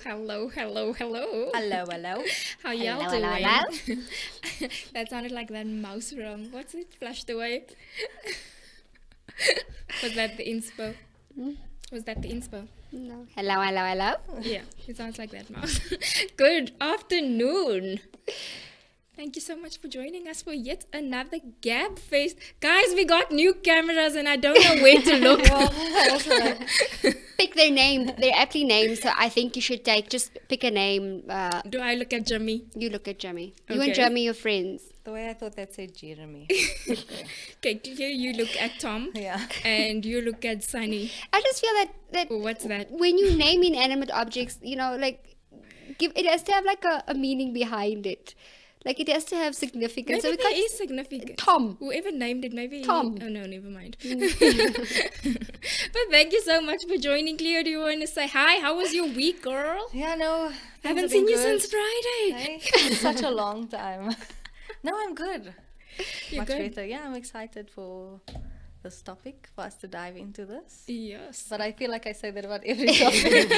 Hello. Hello, hello. How y'all Hello, doing? hello, That sounded like that mouse from, what's it? Flushed away. Was that the inspo? Was that the inspo? No. Hello. Yeah, it sounds like that mouse. Good afternoon. Thank you so much for joining us for yet another Gabfest. Guys, we got new cameras and I don't know where to look. Pick their name. They're aptly named, so I think you should just pick a name. Do I look at Jimmy? You look at Jimmy. You Okay. and Jimmy are friends. The way I thought that said Jeremy. Okay, here you look at Tom. Yeah. And you look at Sunny. I just feel that Oh, what's that? when you name inanimate objects, like it has to have like a meaning behind it. Like it has to have significance. Maybe So there is significance. Tom. Whoever named it, maybe. Tom. Oh, no, never mind. But thank you so much for joining, Cleo. Do you want to say hi? How was your week, girl? Yeah, no. I haven't seen you since Friday. Hey, such a long time. No, I'm good. You're Much good? better. Yeah, I'm excited for this topic, for us to dive into this. Yes. But I feel like I say that about every topic.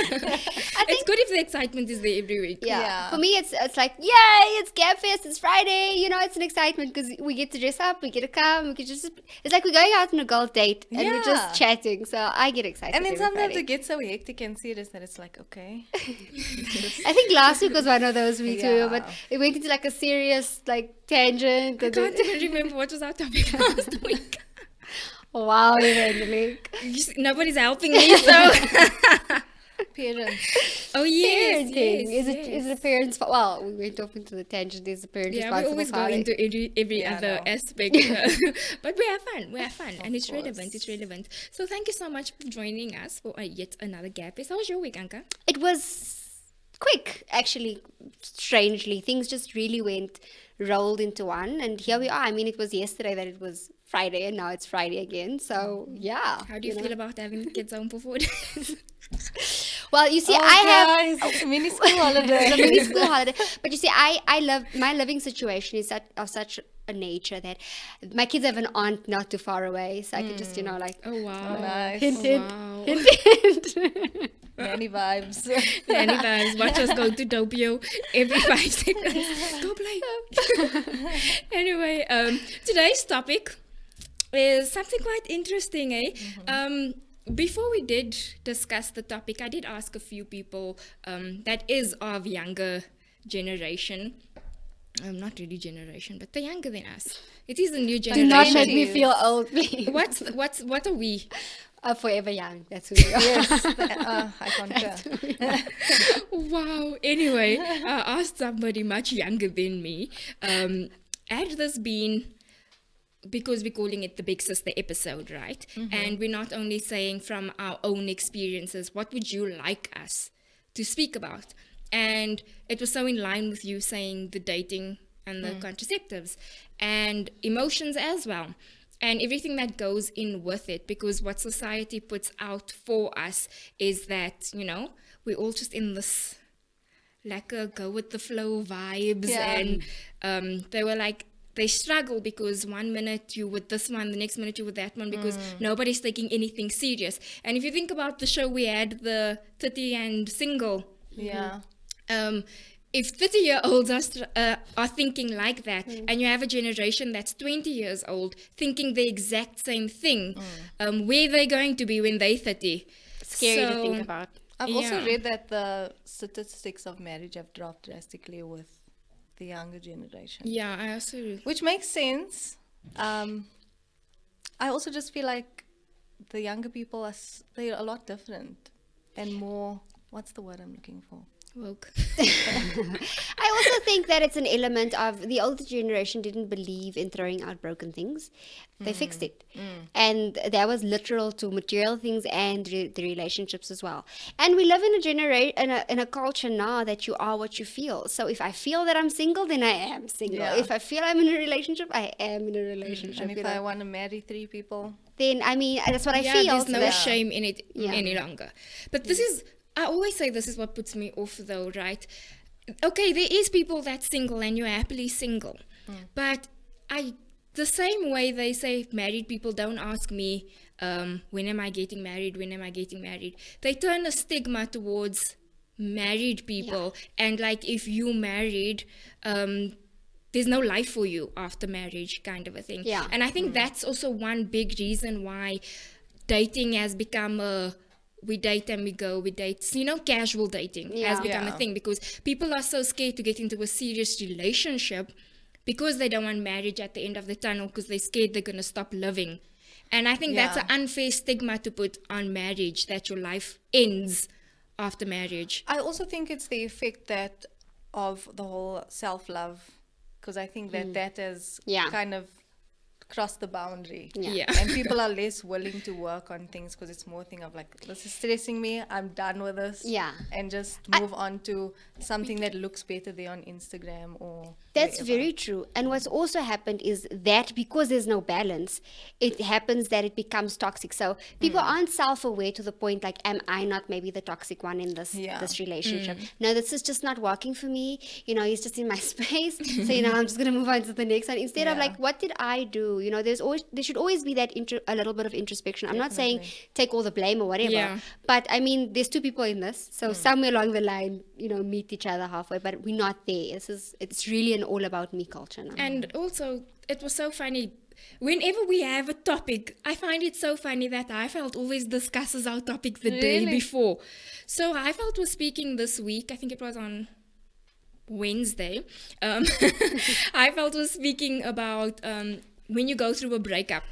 It's good if the excitement is there every week. Yeah. For me, it's like, yay, it's Gabfest, it's Friday. It's an excitement because we get to dress up, we get to come, it's like we're going out on a golf date and we're Yeah. just chatting. So I get excited. And then every sometimes Friday. it gets so hectic and serious that it's like, okay. I think last week was one of those weeks Yeah. but it went into like a serious tangent. I can't even remember what was our topic last week. Wow, Evangeline. Nobody's helping me, so. Parents. Oh, yes. Parenting. Yes, Is it a parent's fault? Well, we went off into the tangent. Is the parent Yeah, we responsible always for go how they- into every Yeah, other no. aspect. But we have fun. And it's course. relevant. So thank you so much for joining us for yet another Gabfest. How was your week, Anka? It was quick, actually, strangely. Things just really rolled into one. And here we are. I mean, it was yesterday that it was Friday, and now it's Friday again. So, yeah. How do you feel about having the kids home for 4 days? Well, you see, Oh, I have... guys, it's a mini school holiday. It's a mini school holiday. But you see, I love... My living situation is of such a nature that my kids have an aunt not too far away. So I could just, like... Oh, wow. Nice. Hint, hint. Wow. Hint, hint. Nanny vibes. Nanny guys, watch us go to Doppio every 5 seconds. Go play. Anyway, today's topic is something quite interesting, eh? Before we did discuss the topic, I did ask a few people that is of younger generation. Not really generation, but they're younger than us. It is a new Do generation. not make me feel old, please. What are we? Forever young. That's who we are. Yes, I concur. Wow. Anyway, I asked somebody much younger than me. Had this been, because we're calling it the Big Sister episode, right? And we're not only saying from our own experiences, what would you like us to speak about? And it was so in line with you saying the dating and the contraceptives and emotions as well. And everything that goes in with it, because what society puts out for us is that, we're all just in this like a go with the flow vibes. Yeah. And they were like, they struggle because 1 minute you with this one, the next minute you with that one, because nobody's taking anything serious. And if you think about the show we had, the 30 and single, Yeah. if 30-year-olds are thinking like that, and you have a generation that's 20 years old thinking the exact same thing, where they're going to be when they're 30? Scary to think about. I've also Yeah. read that the statistics of marriage have dropped drastically with the younger generation. Yeah, I also... Which makes sense. I also just feel like the younger people they're a lot different and more, what's the word I'm looking for? woke. I also think that it's an element of the older generation didn't believe in throwing out broken things. They fixed it. And that was literal to material things and the relationships as well. And we live in a culture now that you are what you feel. So if I feel that I'm single, then I am single. Yeah. If I feel I'm in a relationship, I am in a relationship. And if I want to marry 3 people, then I mean, that's what I Yeah, feel. there's so no that- shame in it Yeah. any longer. But this is, I always say this is what puts me off though, right? Okay, there is people that's single and you're happily single. But the same way they say married people don't ask me, when am I getting married? When am I getting married? They turn a stigma towards married people, and like if you married, there's no life for you after marriage, kind of a thing. Yeah. And I think that's also one big reason why dating has become a we date and we go, we date, casual dating has Yeah. become a Yeah. thing, because people are so scared to get into a serious relationship because they don't want marriage at the end of the tunnel, because they're scared they're going to stop living. And I think that's Yeah. an unfair stigma to put on marriage, that your life ends after marriage. I also think it's the effect that of the whole self-love, because I think that that has Yeah. kind of crossed the boundary. Yeah. And people are less willing to work on things because it's more a thing of like, this is stressing me, I'm done with this. Yeah. And just move on to something that looks better there on Instagram or That's wherever. very true. And what's also happened is that because there's no balance, it happens that it becomes toxic. So people aren't self-aware to the point like, am I not maybe the toxic one in this Yeah. this relationship? No, this is just not working for me. He's just in my space. So I'm just gonna move on to the next one instead of Yeah. like, what did I do? There should always be that a little bit of introspection. I'm not saying take all the blame or whatever, Yeah. but I mean, there's two people in this, so somewhere along the line, meet each other halfway. But we're not there. It's really an all about me culture now. And also, it was so funny. Whenever we have a topic, I find it so funny that Highveld always discusses our topic the day Really? before. So Highveld was speaking this week, I think it was on Wednesday. Highveld was speaking about when you go through a breakup.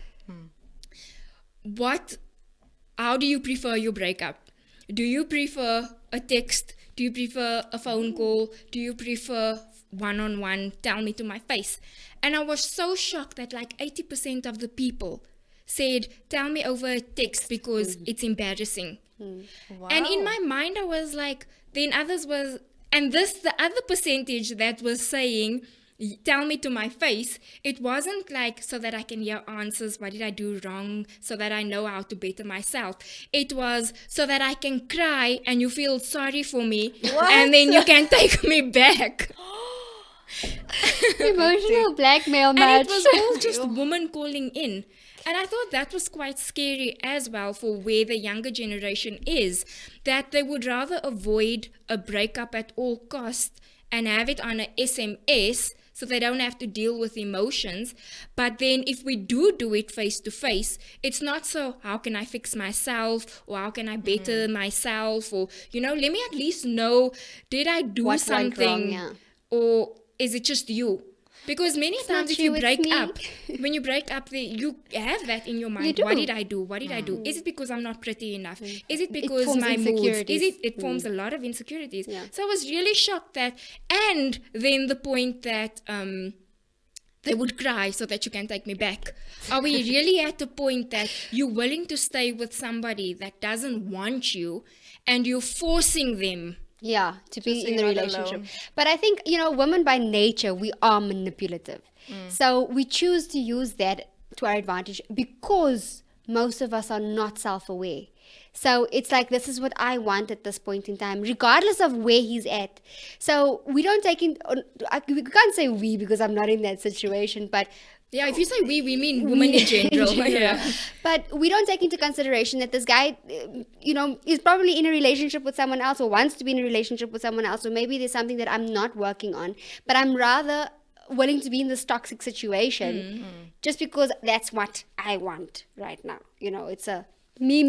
How do you prefer your breakup? Do you prefer a text? Do you prefer a phone call? Do you prefer one-on-one? Tell me to my face. And I was so shocked that like 80% of the people said, tell me over a text because it's embarrassing. Wow. And in my mind, I was like, then others was, and the other percentage that was saying, tell me to my face, it wasn't like so that I can hear answers, what did I do wrong, so that I know how to better myself. It was so that I can cry and you feel sorry for me, and then you can take me back. Emotional blackmail And match. it was all just women calling in. And I thought that was quite scary as well for where the younger generation is, that they would rather avoid a breakup at all costs and have it on a SMS so they don't have to deal with emotions. But then if we do it face to face, it's not so, how can I fix myself, or how can I better myself, or, let me at least know, did I do What went wrong, something, yeah. or is it just you? Because many not times if you, you it's break me. up, when you break up, you have that in your mind. do. What did I do? What did I do? Is it because I'm not pretty enough? Is it because forms my moods? insecurities. It forms a lot of insecurities. Yeah. So I was really shocked that, and then the point that they would cry so that you can take me back. Are we really at the point that you're willing to stay with somebody that doesn't want you and you're forcing them? Yeah, to be Just in the so you're not relationship. alone. But I think, women by nature, we are manipulative. So we choose to use that to our advantage because most of us are not self-aware. So it's like, this is what I want at this point in time, regardless of where he's at. So we don't take in, we can't say we because I'm not in that situation, but Yeah, if you say we mean women in general. Yeah. But we don't take into consideration that this guy, is probably in a relationship with someone else or wants to be in a relationship with someone else. Or maybe there's something that I'm not working on, but I'm rather willing to be in this toxic situation just because that's what I want right now. It's a me.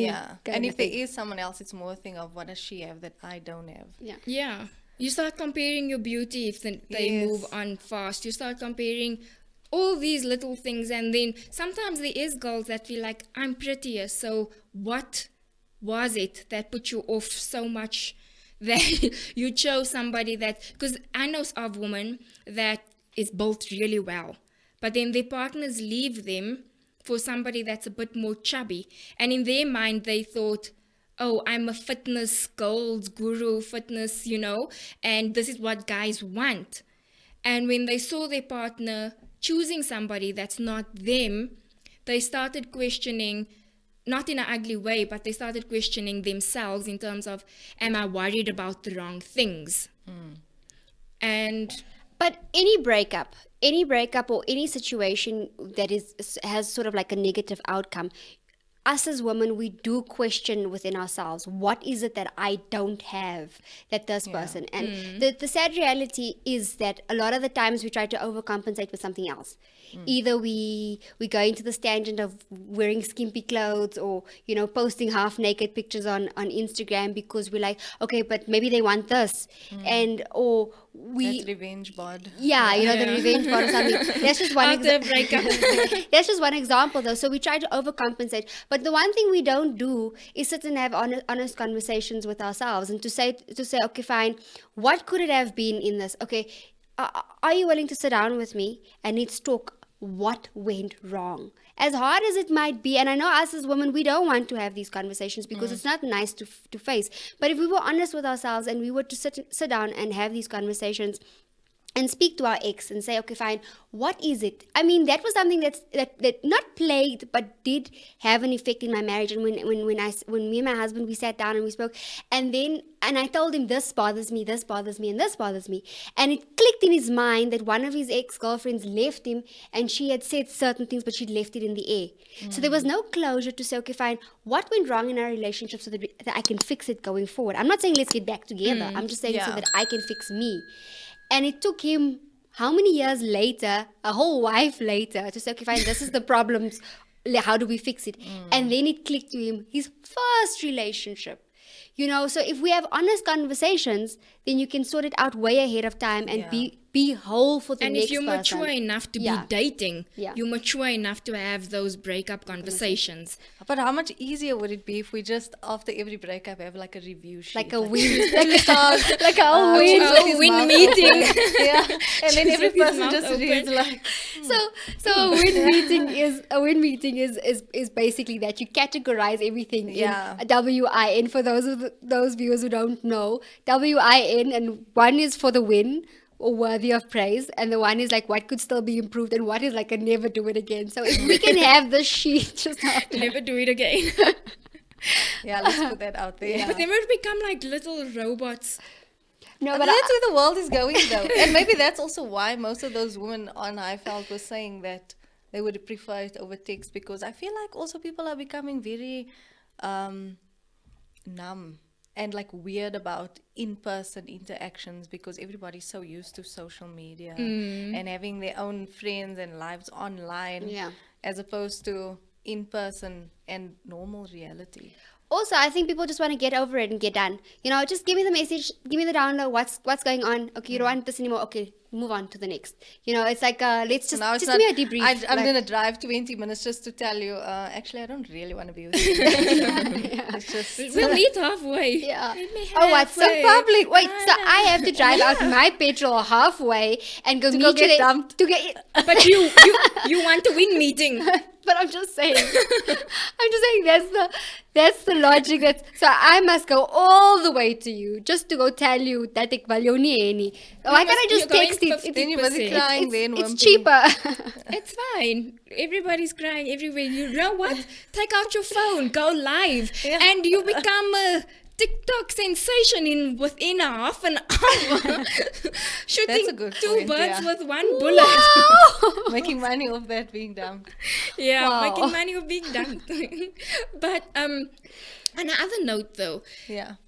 Yeah. kind And of if there thing. is someone else, it's more a thing of what does she have that I don't have. Yeah. Yeah. You start comparing your beauty if they Yes. move on fast. You start comparing all these little things, and then sometimes there is girls that feel like, I'm prettier, so what was it that put you off so much that you chose somebody that, because I know of women that is built really well, but then their partners leave them for somebody that's a bit more chubby, and in their mind they thought, oh, I'm a fitness girls guru, fitness, and this is what guys want. And when they saw their partner choosing somebody that's not them, they started questioning, not in an ugly way, but they started questioning themselves in terms of, am I worried about the wrong things? And But any breakup or any situation that has sort of like a negative outcome, us as women, we do question within ourselves, what is it that I don't have that this person? And the sad reality is that a lot of the times we try to overcompensate with something else. Either we go into the tangent of wearing skimpy clothes, or posting half naked pictures on Instagram, because we're like, okay, but maybe they want this, and or we That revenge bod. the revenge part or something. That's just one After a breakup. That's just one example, though. So we try to overcompensate. But the one thing we don't do is sit and have honest conversations with ourselves, and to say, okay, fine, what could it have been in this? Okay, are you willing to sit down with me and let's talk what went wrong? As hard as it might be, and I know us as women, we don't want to have these conversations because it's not nice to face. But if we were honest with ourselves and we were to sit down and have these conversations and speak to our ex and say, okay, fine, what is it? I mean, that was something that not plagued, but did have an effect in my marriage. And when me and my husband, we sat down and we spoke, and I told him, this bothers me, this bothers me, and this bothers me. And it clicked in his mind that one of his ex-girlfriends left him, and she had said certain things, but she'd left it in the air. So there was no closure to say, okay, fine, what went wrong in our relationship so that I can fix it going forward? I'm not saying let's get back together. I'm just saying so that I can fix me. And it took him, how many years later, a whole wife later, to say, okay, fine, this is the problems. How do we fix it? And then it clicked to him, his first relationship. So if we have honest conversations, then you can sort it out way ahead of time and be whole for the And next if you're person. mature enough to be dating, Yeah. you're mature enough to have those breakup conversations. But how much easier would it be if we just, after every breakup, have like a review sheet? Like a win, like like a whole win. Oh, win meeting. Yeah. And then every with his person mouth just open. reads like, So a win meeting is basically that you categorize everything Yeah. in WIN. For those viewers who don't know, WIN, and one is for the win or worthy of praise, and the one is like what could still be improved, and what is like a never do it again. So if we can have this sheet just after. Never do it again. yeah, let's put that out there. But then we become like little robots. No, But but that's where the world is going, though. And maybe that's also why most of those women on Highfeld were saying that they would prefer it over text, because I feel like also people are becoming very numb and like weird about in-person interactions, because everybody's so used to social media and having their own friends and lives online, as opposed to in-person and normal reality. also, I think people just want to get over it and get done. Just give me the message, give me the download. What's going on? Okay, you don't want this anymore. Okay, move on to the next. It's like let's just Now it's give me a debrief. I'm like, gonna drive 20 minutes just to tell you. Actually, I don't really want to be with you. It's just We'll meet halfway. Yeah. Meet me Oh, what's so halfway. public? Wait, so I have to drive out my petrol halfway and go meet go you get there dumped. to get. But you want to win meeting. But I'm just saying, that's the logic. So I must go all the way to you just to go tell you that ik val jou nie hê nie. Why can't I just you're going text it? 50%. then you must be crying. Then It's wimpy. cheaper. It's fine. Everybody's crying everywhere. You know what? Take out your phone, go live, and you become a TikTok sensation within a half an hour. Shooting That's a good two point, birds yeah. with one bullet. Making money off that being dumb. Yeah, Wow. making money of being done. But on another note, though,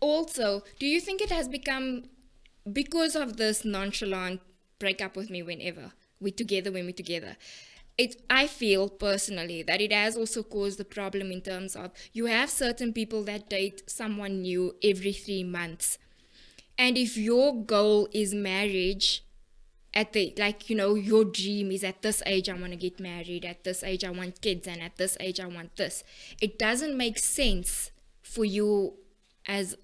also, do you think it has become, because of this nonchalant break up with me whenever we're together, when we're together, I feel personally that it has also caused the problem in terms of you have certain people that date someone new every 3 months. And if your goal is marriage, your dream is at this age I want to get married, at this age I want kids, and at this age I want this, it doesn't make sense for you as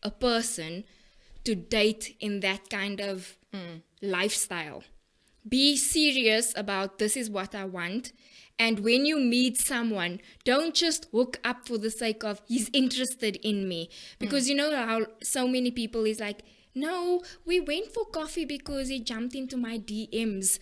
a person to date in that kind of lifestyle. Be serious about this is what I want. And when you meet someone, don't just hook up for the sake of he's interested in me. Because you know how so many people is like, no, we went for coffee because he jumped into my DMs.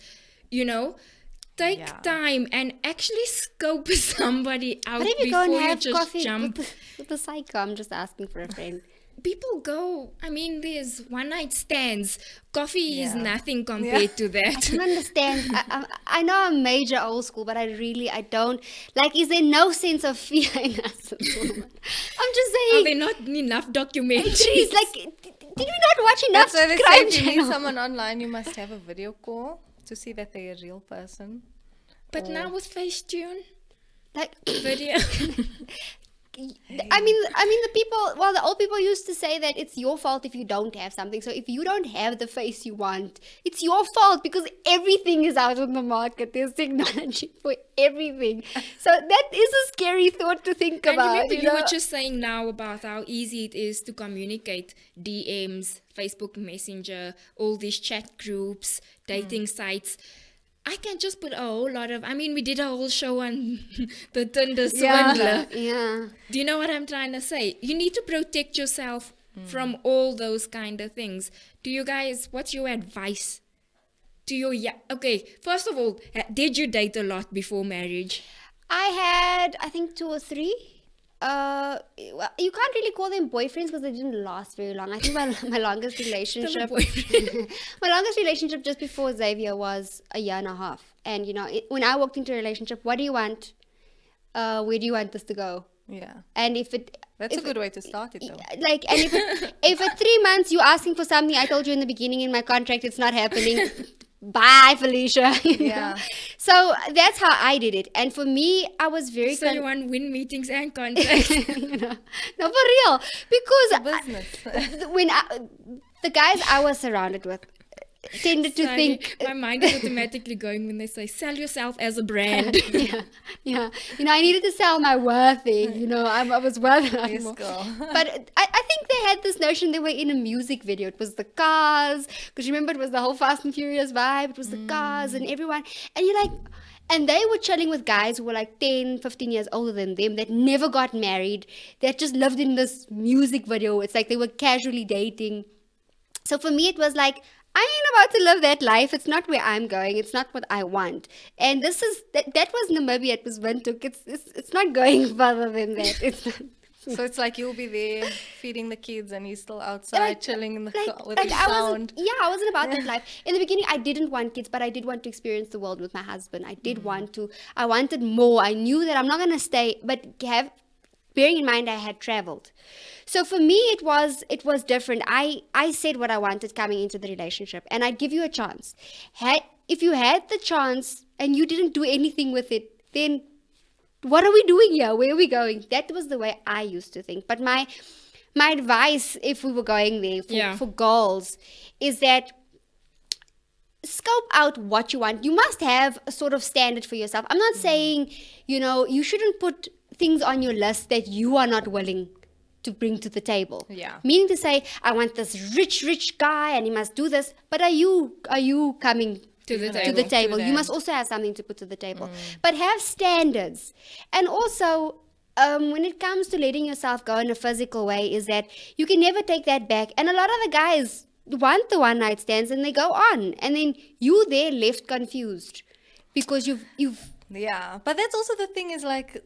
Take time and actually scope somebody out What if you before go and you have just coffee jump. with the psycho? I'm just asking for a friend. People go, I mean, there's one night stands. Coffee is Yeah. nothing compared to I that. don't understand. I know I'm major old school, but I don't. Like, is there no sense of fear in us as women? I'm just Are saying. there not enough documentaries? Please, like, did we not watch enough That's why they say crime if you meet channels? someone online, you must have a video call to see that they're a real person. But now with Facetune Like, video. I mean, the people. Well, the old people used to say that it's your fault if you don't have something. So if you don't have the face you want, it's your fault because everything is out on the market. There's technology for everything. So that is a scary thought to think And about. remember, You you know? were just saying now about how easy it is to communicate. DMs, Facebook Messenger, all these chat groups, dating sites. I can just put a whole lot of. I mean, we did a whole show on the Tinder swindler. Yeah. Do you know what I'm trying to say? You need to protect yourself from all those kind of things. Do you guys? What's your advice? To your okay. First of all, did you date a lot before marriage? I had, I think, 2 or 3. Well, you can't really call them boyfriends because they didn't last very long. I think my longest relationship, boyfriend. my longest relationship just before Xavier was a year and a half. And you know, when I walked into a relationship, what do you want? Where do you want this to go? Yeah. And if it, That's a good way to start it, though. like, and if at 3 months you're asking for something I told you in the beginning in my contract, it's not happening. Bye, Felicia. You know? Yeah. So that's how I did it. And for me, I was very So you want win meetings and contracts? you know, no, for real, because Business. when the guys I was surrounded with tended to Sorry, think my mind is automatically going when they say sell yourself as a brand. yeah, you know, I needed to sell my worth there, you know, I was worth enough Yes, more. girl. But I think they had this notion they were in a music video. It was the cars, because remember it was the whole Fast and Furious vibe. It was the cars and everyone, and you're like, and they were chilling with guys who were like 10, 15 years older than them that never got married, that just lived in this music video. It's like they were casually dating. So for me, it was like, I ain't about to live that life. It's not where I'm going. It's not what I want. And this is that was Namibia. It was Windhoek. It's not going further than that. It's not. So it's like you'll be there feeding the kids and he's still outside chilling in the car with his I sound. wasn't about that life. In the beginning, I didn't want kids, but I did want to experience the world with my husband. I did want to. I wanted more. I knew that I'm not going to stay, but bearing in mind I had traveled. So for me, it was different. I said what I wanted coming into the relationship, and I'd give you a chance. If you had the chance and you didn't do anything with it, then what are we doing here? Where are we going? That was the way I used to think. But my advice, if we were going there for goals, is that scope out what you want. You must have a sort of standard for yourself. I'm not saying, you know, you shouldn't put things on your list that you are not willing to bring to the table. Yeah. Meaning to say, I want this rich guy and he must do this. But are you coming To the to the table? To You must that. also have something to put to the table. But have standards. And also, when it comes to letting yourself go in a physical way, is that you can never take that back. And a lot of the guys want the one night stands and they go on. And then you there left confused because you've Yeah, but that's also the thing is like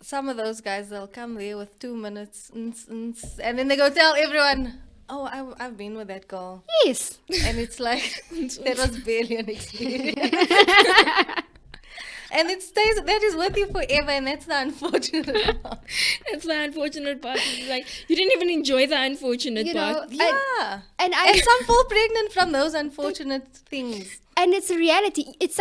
some of those guys, they'll come there with 2 minutes and then they go tell everyone, oh, I've been with that girl. yes. And it's like, that was barely an experience. And it stays, that is with you forever, and that's the unfortunate part. That's the unfortunate part. It's like you didn't even enjoy the unfortunate You know, part. Yeah. And some fall pregnant from those unfortunate things. and it's a reality. It's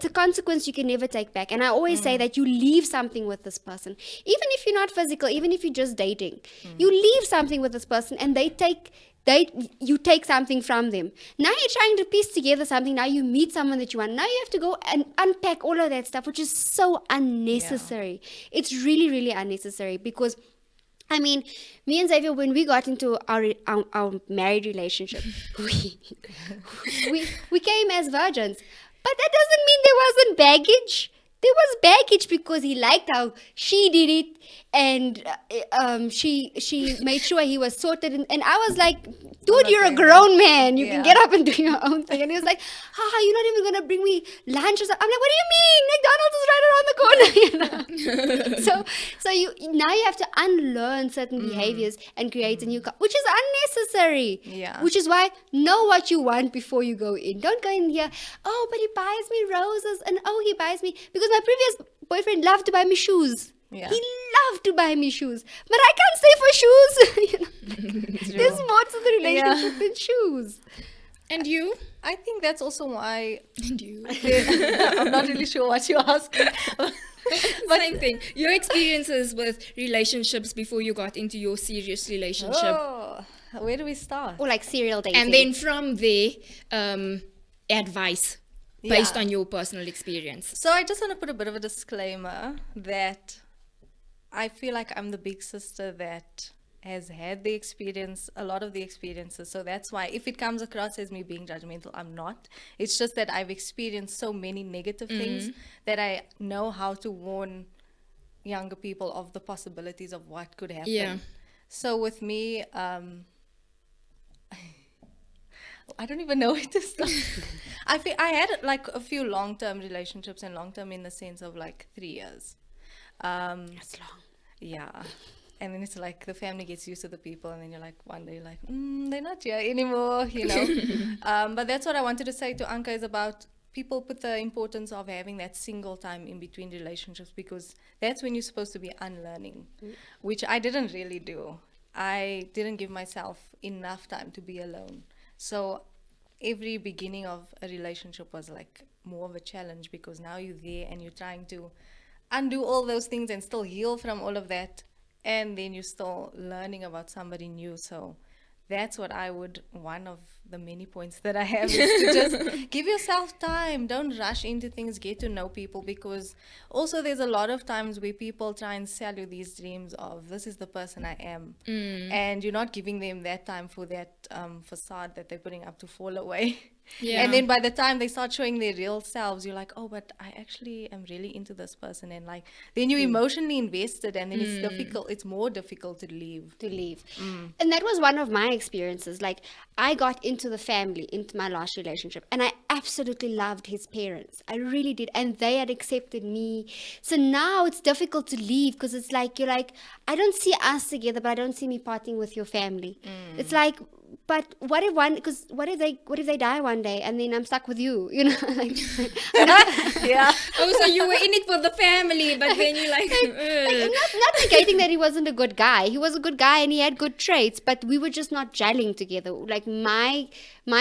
a consequence you can never take back. And I always say that you leave something with this person. Even if you're not physical, even if you're just dating, you leave something with this person and you take something from them. Now you're trying to piece together something. Now you meet someone that you want. Now you have to go and unpack all of that stuff, which is so unnecessary. It's really, really unnecessary because, I mean, me and Xavier, when we got into our married relationship, we came as virgins. But that doesn't mean there wasn't baggage. There was baggage because he liked how she did it, and she made sure he was sorted. And I was like, dude, not you're a doing grown man. You can Yeah. get up and do your own thing. And he was like, you're not even going to bring me lunch or something. I'm like, what do you mean? McDonald's is right around the corner. You know? so you now you have to unlearn certain behaviors and create a new, which is unnecessary. Yeah. Which is why know what you want before you go in. Don't go in here, oh, but he buys me roses and oh, he buys me, because my previous boyfriend loved to buy me shoes. Yeah. He loved to buy me shoes, but I can't stay for shoes. You know? There's more to the relationship than shoes. And you? I think that's also why And you? I'm not really sure what you're asking. Same thing. Your experiences with relationships before you got into your serious relationship. Oh, where do we start? Or like serial dating. And then from there, advice based Yeah. on your personal experience. So I just want to put a bit of a disclaimer that I feel like I'm the big sister that has had the experience, a lot of the experiences. So that's why if it comes across as me being judgmental, I'm not. It's just that I've experienced so many negative things that I know how to warn younger people of the possibilities of what could happen. Yeah. So with me, I don't even know where to start. I had like a few long-term relationships, and long-term in the sense of like 3 years. That's long. Yeah. And then it's like the family gets used to the people, and then you're like, one day you're like, they're not here anymore, you know. But that's what I wanted to say to Anka, is about people put the importance of having that single time in between relationships, because that's when you're supposed to be unlearning, which I didn't really do. I didn't give myself enough time to be alone. So every beginning of a relationship was like more of a challenge, because now you're there and you're trying to undo all those things and still heal from all of that, and then you're still learning about somebody new. So that's what I would, one of the many points that I have, is to just give yourself time. Don't rush into things. Get to know people, because also there's a lot of times where people try and sell you these dreams of, this is the person I am, and you're not giving them that time for that facade that they're putting up to fall away. Yeah. And then by the time they start showing their real selves, you're like, oh, but I actually am really into this person. And like, then you're emotionally invested, and then it's difficult. It's more difficult to leave. And that was one of my experiences. Like, I got into the family, into my last relationship, and I absolutely loved his parents. I really did. And they had accepted me. So now it's difficult to leave, because it's like, you're like, I don't see us together, but I don't see me parting with your family. It's like, but what if they die one day and then I'm stuck with you, you know? Like, Yeah. Oh, so you were in it for the family, but then you're like, not negating that he wasn't a good guy. He was a good guy and he had good traits, but we were just not gelling together. Like my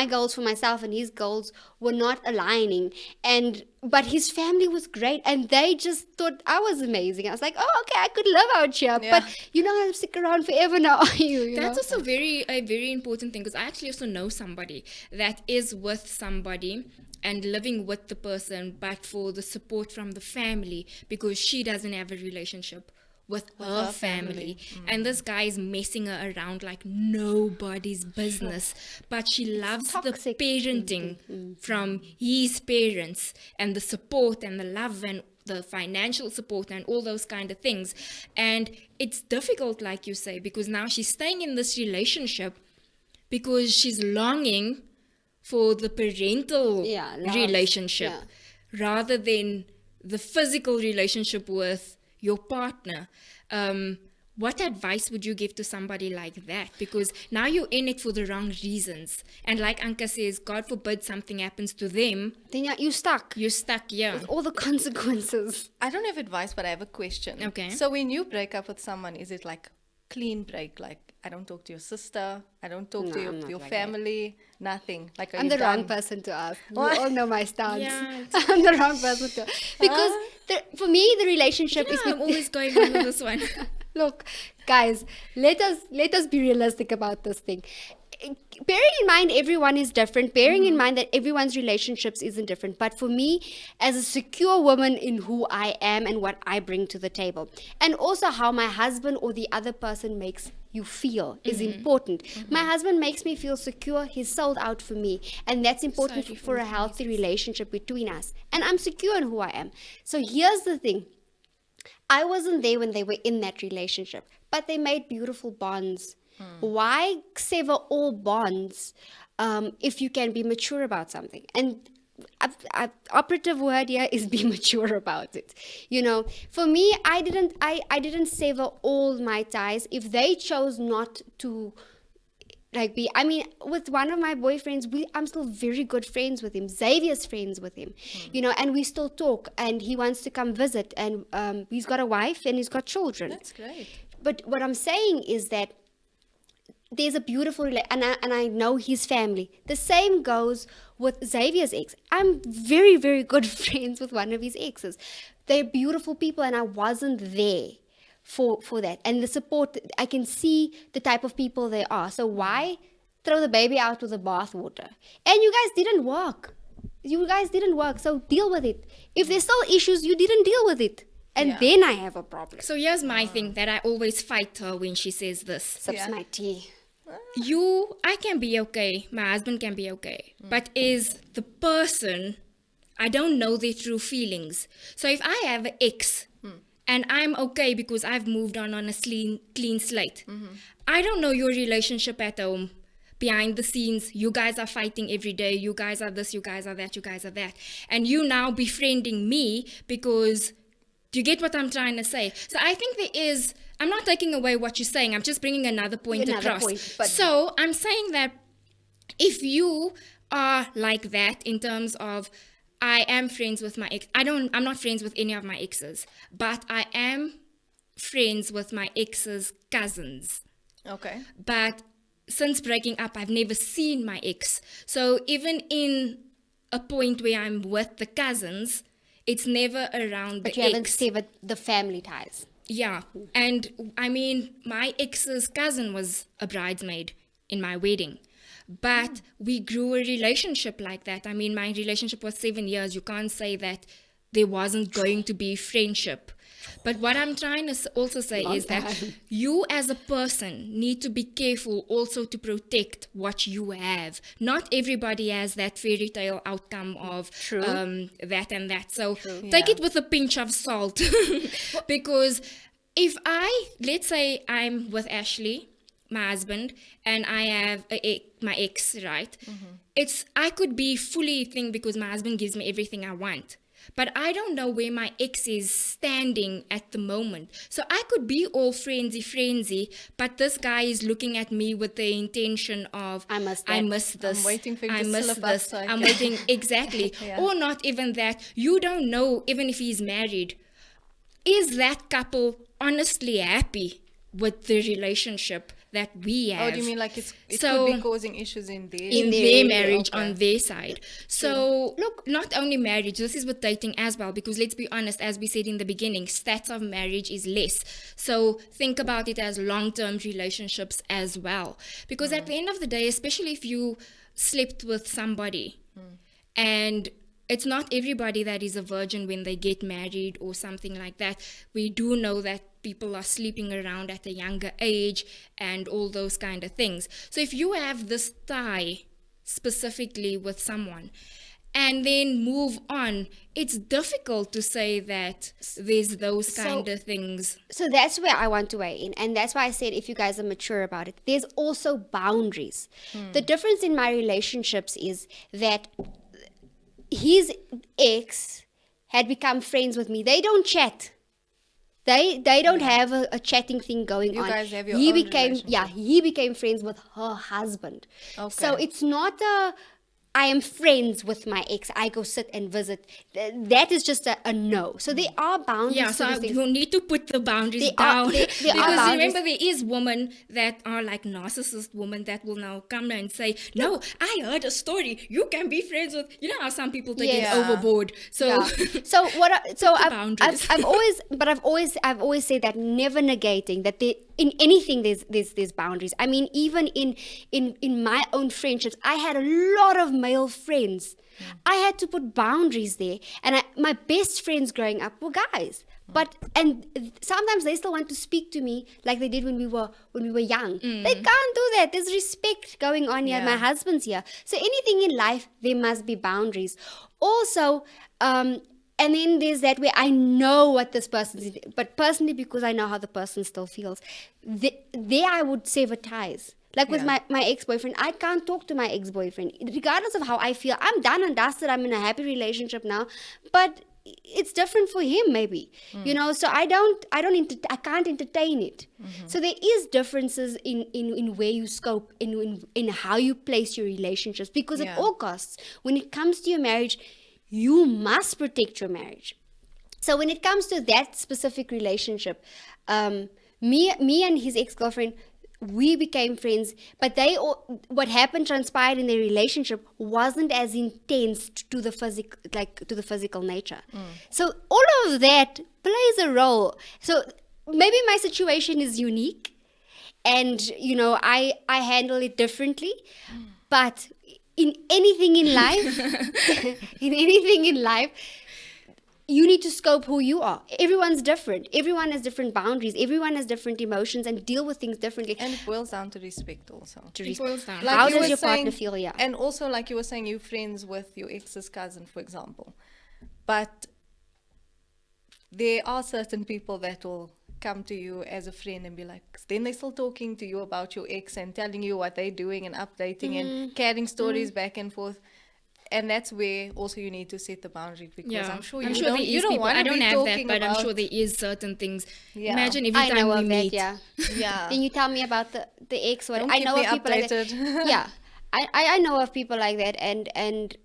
goals for myself and his goals were not aligning. But his family was great, and they just thought I was amazing. I was like, oh, okay, I could live out here, Yeah. but you're not going to stick around forever now, are you? You That's know? also a very important thing, because I actually also know somebody that is with somebody and living with the person, but for the support from the family, because she doesn't have a relationship with her family. And this guy is messing her around like nobody's business, but she loves the Toxic parenting from his parents, and the support and the love and the financial support and all those kind of things. And it's difficult, like you say, because now she's staying in this relationship because she's longing for the parental love. relationship, Yeah. rather than the physical relationship with your partner. What advice would you give to somebody like that? Because now you're in it for the wrong reasons, and like Anka says, God forbid something happens to them, Then you're stuck. you're stuck. Yeah. All the consequences. I don't have advice, but I have a question. Okay. So when you break up with someone, is it like clean break? Like, I don't talk to your sister, I don't talk to I'm not your like family, nothing. Like, are I'm you the wrong done? person to ask. You What? all know my stance. Yeah. I'm the wrong person to because for me the relationship is I'm with always going on with this one. Look, guys, let us be realistic about this thing. Bearing in mind everyone is different, bearing in mind that everyone's relationships isn't different, but for me, as a secure woman in who I am and what I bring to the table, and also how my husband or the other person makes you feel is important. My husband makes me feel secure. He's sold out for me, and that's important Sorry for a healthy relationship between us, and I'm secure in who I am. So here's the thing. I wasn't there when they were in that relationship, but they made beautiful bonds. Why sever all bonds if you can be mature about something? And operative word here is be mature about it. For me, I didn't sever all my ties. If they chose not to with one of my boyfriends, I'm still very good friends with him. Xavier's friends with him, and we still talk, and he wants to come visit, and he's got a wife and he's got children. That's great. But what I'm saying is that there's a beautiful and I know his family. The same goes with Xavier's ex. I'm very, very good friends with one of his exes. They're beautiful people, and I wasn't there for that. And the support, I can see the type of people they are. So why throw the baby out with the bathwater? And you guys didn't work. So deal with it. If there's still issues, you didn't deal with it. And then I have a problem. So here's my thing that I always fight her when she says this. Sips my tea. I can be okay, my husband can be okay, but is the person, I don't know their true feelings. So if I have an ex and I'm okay because I've moved on a clean slate, I don't know your relationship at home. Behind the scenes, you guys are fighting every day, you guys are this, you guys are that, you guys are that. And you now befriending me because, do you get what I'm trying to say? So I think I'm not taking away what you're saying. I'm just bringing another point across. So I'm saying that if you are like that in terms of, I am friends with my ex. I'm not friends with any of my exes, but I am friends with my ex's cousins. Okay. But since breaking up, I've never seen my ex. So even in a point where I'm with the cousins, it's never around the ex. But you haven't severed the family ties. Yeah, and I mean, my ex's cousin was a bridesmaid in my wedding, but we grew a relationship like that. I mean, my relationship was 7 years. You can't say that there wasn't going to be friendship. But what I'm trying to also say is that you as a person need to be careful also to protect what you have. Not everybody has that fairy tale outcome of that and that. So take it with a pinch of salt. Because if let's say I'm with Ashley, my husband, and I have my ex, right? I could be fully thing because my husband gives me everything I want. But I don't know where my ex is standing at the moment. So I could be all frenzy, but this guy is looking at me with the intention of, I miss this. I'm waiting for you to slip up so I'm waiting, exactly. Or not even that. You don't know, even if he's married, is that couple honestly happy with the relationship that we have? Oh, do you mean like it could be causing issues in their marriage on their side? So look, not only marriage, this is with dating as well, because let's be honest, as we said in the beginning, stats of marriage is less. So think about it as long-term relationships as well, because at the end of the day, especially if you slept with somebody and it's not everybody that is a virgin when they get married or something like that. We do know that people are sleeping around at a younger age and all those kind of things. So if you have this tie specifically with someone and then move on, it's difficult to say that there's those kind of things. So that's where I want to weigh in. And that's why I said if you guys are mature about it, there's also boundaries. The difference in my relationships is that his ex had become friends with me. They don't chat. They don't have a chatting thing going on. You guys have your own relationship. He became friends with her husband. Okay. So it's not I am friends with my ex, I go sit and visit. That is just a no. So there are boundaries. Yeah, so you need to put the boundaries down. Because remember, there is women that are like narcissist women that will now come and say, no, I heard a story. You can be friends with, you know how some people take it overboard. So I've always said that, never negating that in anything there's boundaries. I mean, even in my own friendships, I had a lot of male friends. I had to put boundaries there, and my best friends growing up were guys. And sometimes they still want to speak to me like they did when we were young. They can't do that. There's respect going on here. My husband's here. So anything in life, there must be boundaries. Also, And then there's that where I know what this person is, but personally, because I know how the person still feels, there I would sever ties. Like with my ex-boyfriend, I can't talk to my ex-boyfriend. Regardless of how I feel, I'm done and dusted. I'm in a happy relationship now. But it's different for him, maybe. You know, so I can't entertain it. So there is differences in where you scope, in how you place your relationships. Because at all costs, when it comes to your marriage, you must protect your marriage. So when it comes to that specific relationship, me and his ex-girlfriend, we became friends, but what transpired in their relationship wasn't as intense to the physical nature. So all of that plays a role. So maybe my situation is unique, and you know, I handle it differently, but in anything in life, you need to scope who you are. Everyone's different. Everyone has different boundaries. Everyone has different emotions and deal with things differently. And it boils down to respect also. It boils down. Like how you does were your partner saying- feel? Yeah. And also, like you were saying, you're friends with your ex's cousin, for example. But there are certain people that will come to you as a friend and be like, then they're still talking to you about your ex and telling you what they're doing and updating and carrying stories back and forth. And that's where also you need to set the boundary, because I'm sure you there is don't people. want I to don't be have that, talking but about. I'm sure there is certain things. Yeah. Imagine every I time know we of that, meet. yeah. Yeah. Then you tell me about the ex. What Don't I keep know me of people like that. updated. Yeah, I know of people like that, and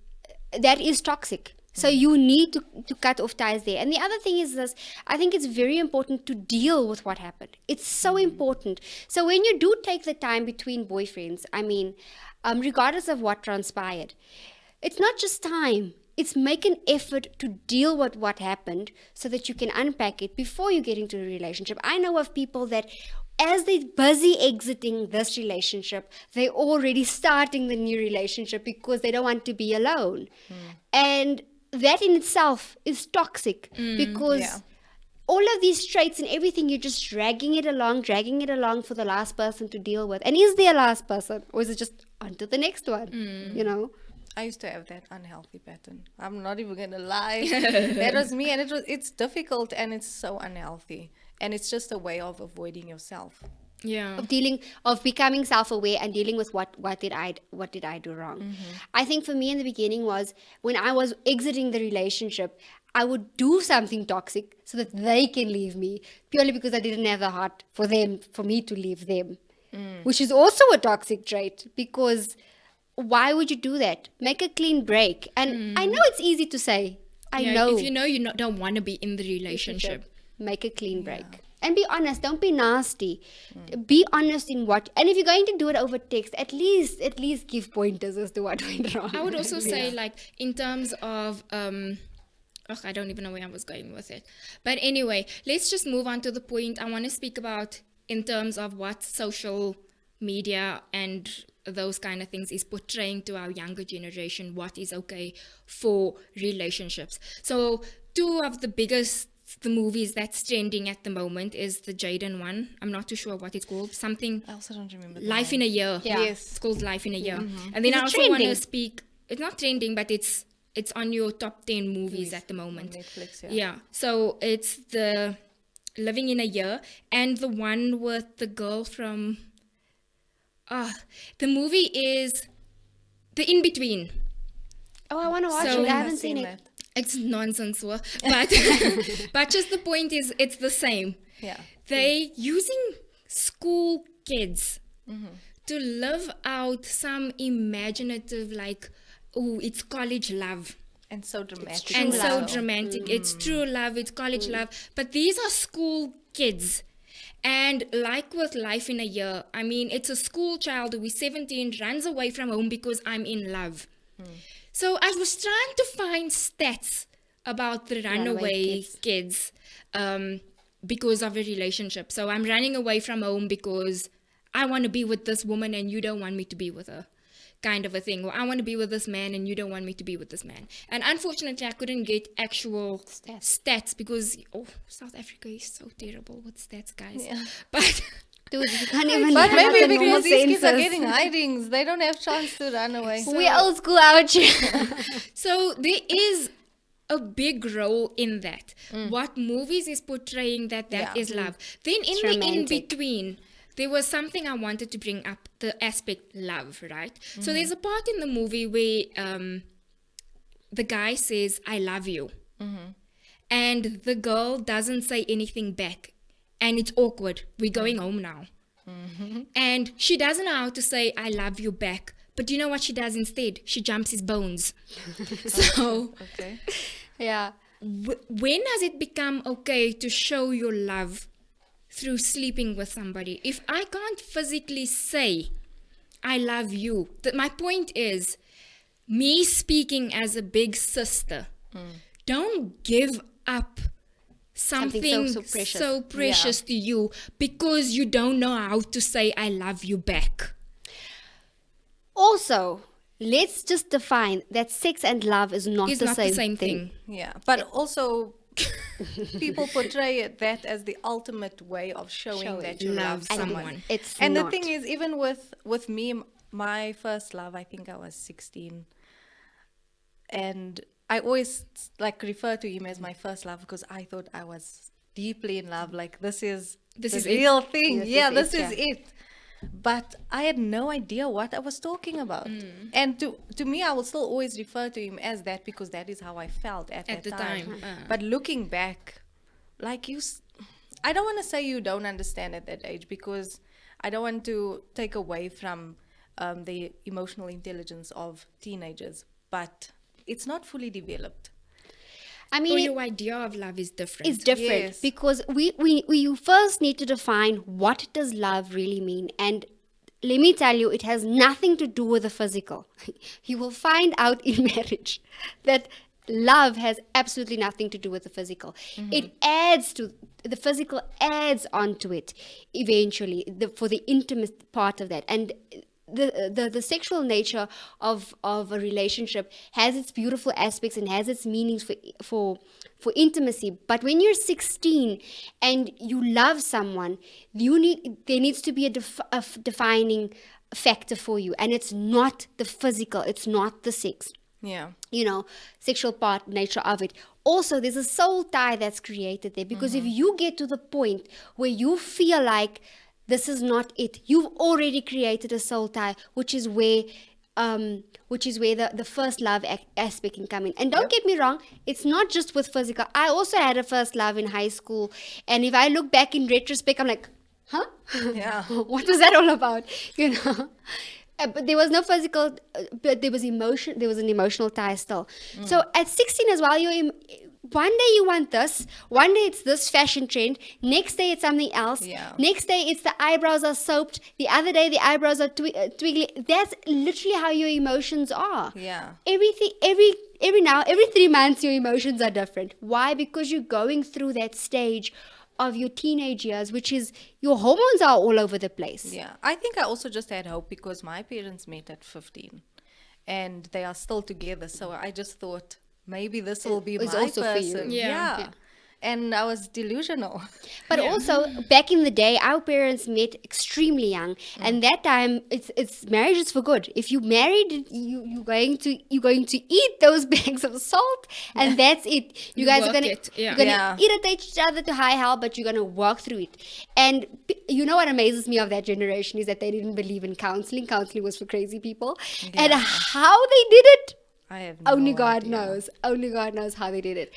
that is toxic. So you need to cut off ties there. And the other thing is this: I think it's very important to deal with what happened. It's so important. So when you do take the time between boyfriends, I mean, regardless of what transpired, it's not just time. It's make an effort to deal with what happened so that you can unpack it before you get into a relationship. I know of people that as they're busy exiting this relationship, they're already starting the new relationship because they don't want to be alone. And that in itself is toxic because all of these traits and everything, you're just dragging it along for the last person to deal with. And is there a last person, or is it just on to the next one? You know? I used to have that unhealthy pattern. I'm not even gonna lie. That was me, and it's difficult and it's so unhealthy. And it's just a way of avoiding yourself. Yeah. Of becoming self-aware and dealing with what did I do wrong. I think for me in the beginning was when I was exiting the relationship, I would do something toxic so that they can leave me, purely because I didn't have the heart for me to leave them, which is also a toxic trait, because why would you do that? Make a clean break. And I know it's easy to say. I know. If you know you don't want to be in the relationship. Make a clean break. And be honest. Don't be nasty. Be honest in what. And if you're going to do it over text, at least give pointers as to what went wrong. I would also say, like, in terms of I don't even know where I was going with it. But anyway, let's just move on to the point I want to speak about in terms of what social media and those kind of things is portraying to our younger generation, what is okay for relationships. So two of the biggest movies that's trending at the moment is the Jaden one. I'm not too sure what it's called. Something. I also don't remember. Life in a Year. Yeah. Yes. It's called Life in a Year. And then Is I it also want to trending? speak. It's not trending, but it's on your top 10 movies at the moment. On Netflix, Yeah. So it's the Living in a Year and the one with the girl from. The movie is The In Between. Oh, I want to watch So- it. I haven't seen it. that. It's nonsense, but but just the point is, it's the same. Yeah. They using school kids to live out some imaginative, like, oh, it's college love. And so dramatic. true And so love. dramatic. It's true love, it's college love. But these are school kids. And like with Life in a Year, I mean, it's a school child who is 17, runs away from home because I'm in love. So I was trying to find stats about the runaway kids because of a relationship. So I'm running away from home because I want to be with this woman and you don't want me to be with her, kind of a thing. Or I want to be with this man and you don't want me to be with this man. And unfortunately, I couldn't get actual stats because, South Africa is so terrible with stats, guys. Yeah. But... Dude, you can't even But have maybe the normal because these kids are census. getting hidings, they don't have chance to run away. We're old school out here. So there is a big role in that. What movies is portraying that Yeah. is love. Then in It's the romantic. in-between, there was something I wanted to bring up, the aspect love, right? So there's a part in the movie where the guy says, I love you. And the girl doesn't say anything back. And it's awkward. We're going home now. And she doesn't know how to say, I love you back. But you know what she does instead? She jumps his bones. So Okay. Yeah. when does it become okay to show your love through sleeping with somebody? If I can't physically say, I love you, my point is, me speaking as a big sister, don't give up something so precious. so precious to you because you don't know how to say I love you back. Also, let's just define that sex and love is not, It's the, not same the same thing. Yeah, but also people portray that as the ultimate way of showing that you love Love someone. someone. It's And not. the thing is, even with me, my first love, I think I was 16, and I always like refer to him as my first love because I thought I was deeply in love. Like this is This the is it. real thing. This Yeah, is this it, is yeah. it. But I had no idea what I was talking about. And to me, I will still always refer to him as that because that is how I felt at that the time. But looking back, like I don't want to say you don't understand at that age because I don't want to take away from the emotional intelligence of teenagers, but it's not fully developed. I Or mean, your idea of love is different. it's different Yes. because we first need to define what does love really mean. And let me tell you, it has nothing to do with the physical. You will find out in marriage that love has absolutely nothing to do with the physical. It adds to the physical, adds onto it eventually for the intimate part of that. And the sexual nature of a relationship has its beautiful aspects and has its meanings for intimacy. But when you're 16 and you love someone, there needs to be a defining factor for you, and it's not the physical, it's not the sex, Yeah. sexual part nature of it. Also, there's a soul tie that's created there because if you get to the point where you feel like this is not it, you've already created a soul tie, which is where the first love aspect can come in. And don't get me wrong, it's not just with physical. I also had a first love in high school, and if I look back in retrospect, I'm like, huh? Yeah. What was that all about? But there was no physical, but there was emotion. There was an emotional tie still. So at 16 as well, one day you want this, one day it's this fashion trend, next day it's something else, Yeah. next day it's the eyebrows are soaped, the other day the eyebrows are twiggly. That's literally how your emotions are. Yeah. Every 3 months your emotions are different. Why? Because you're going through that stage of your teenage years, which is your hormones are all over the place. Yeah. I think I also just had hope because my parents met at 15 and they are still together. So I just thought maybe this will be It's my also for you. person. Yeah. Yeah. And I was delusional. But also back in the day, our parents met extremely young, and that time it's marriage is for good. If you married, you're going to eat those bags of salt, and that's it. You guys are Work gonna it, yeah. you're gonna Yeah. irritate each other to high hell, but you're gonna work through it. And you know what amazes me of that generation is that they didn't believe in counseling. Counseling was for crazy people, and how they did it. I have no Only God idea. knows. Only God knows how they did it.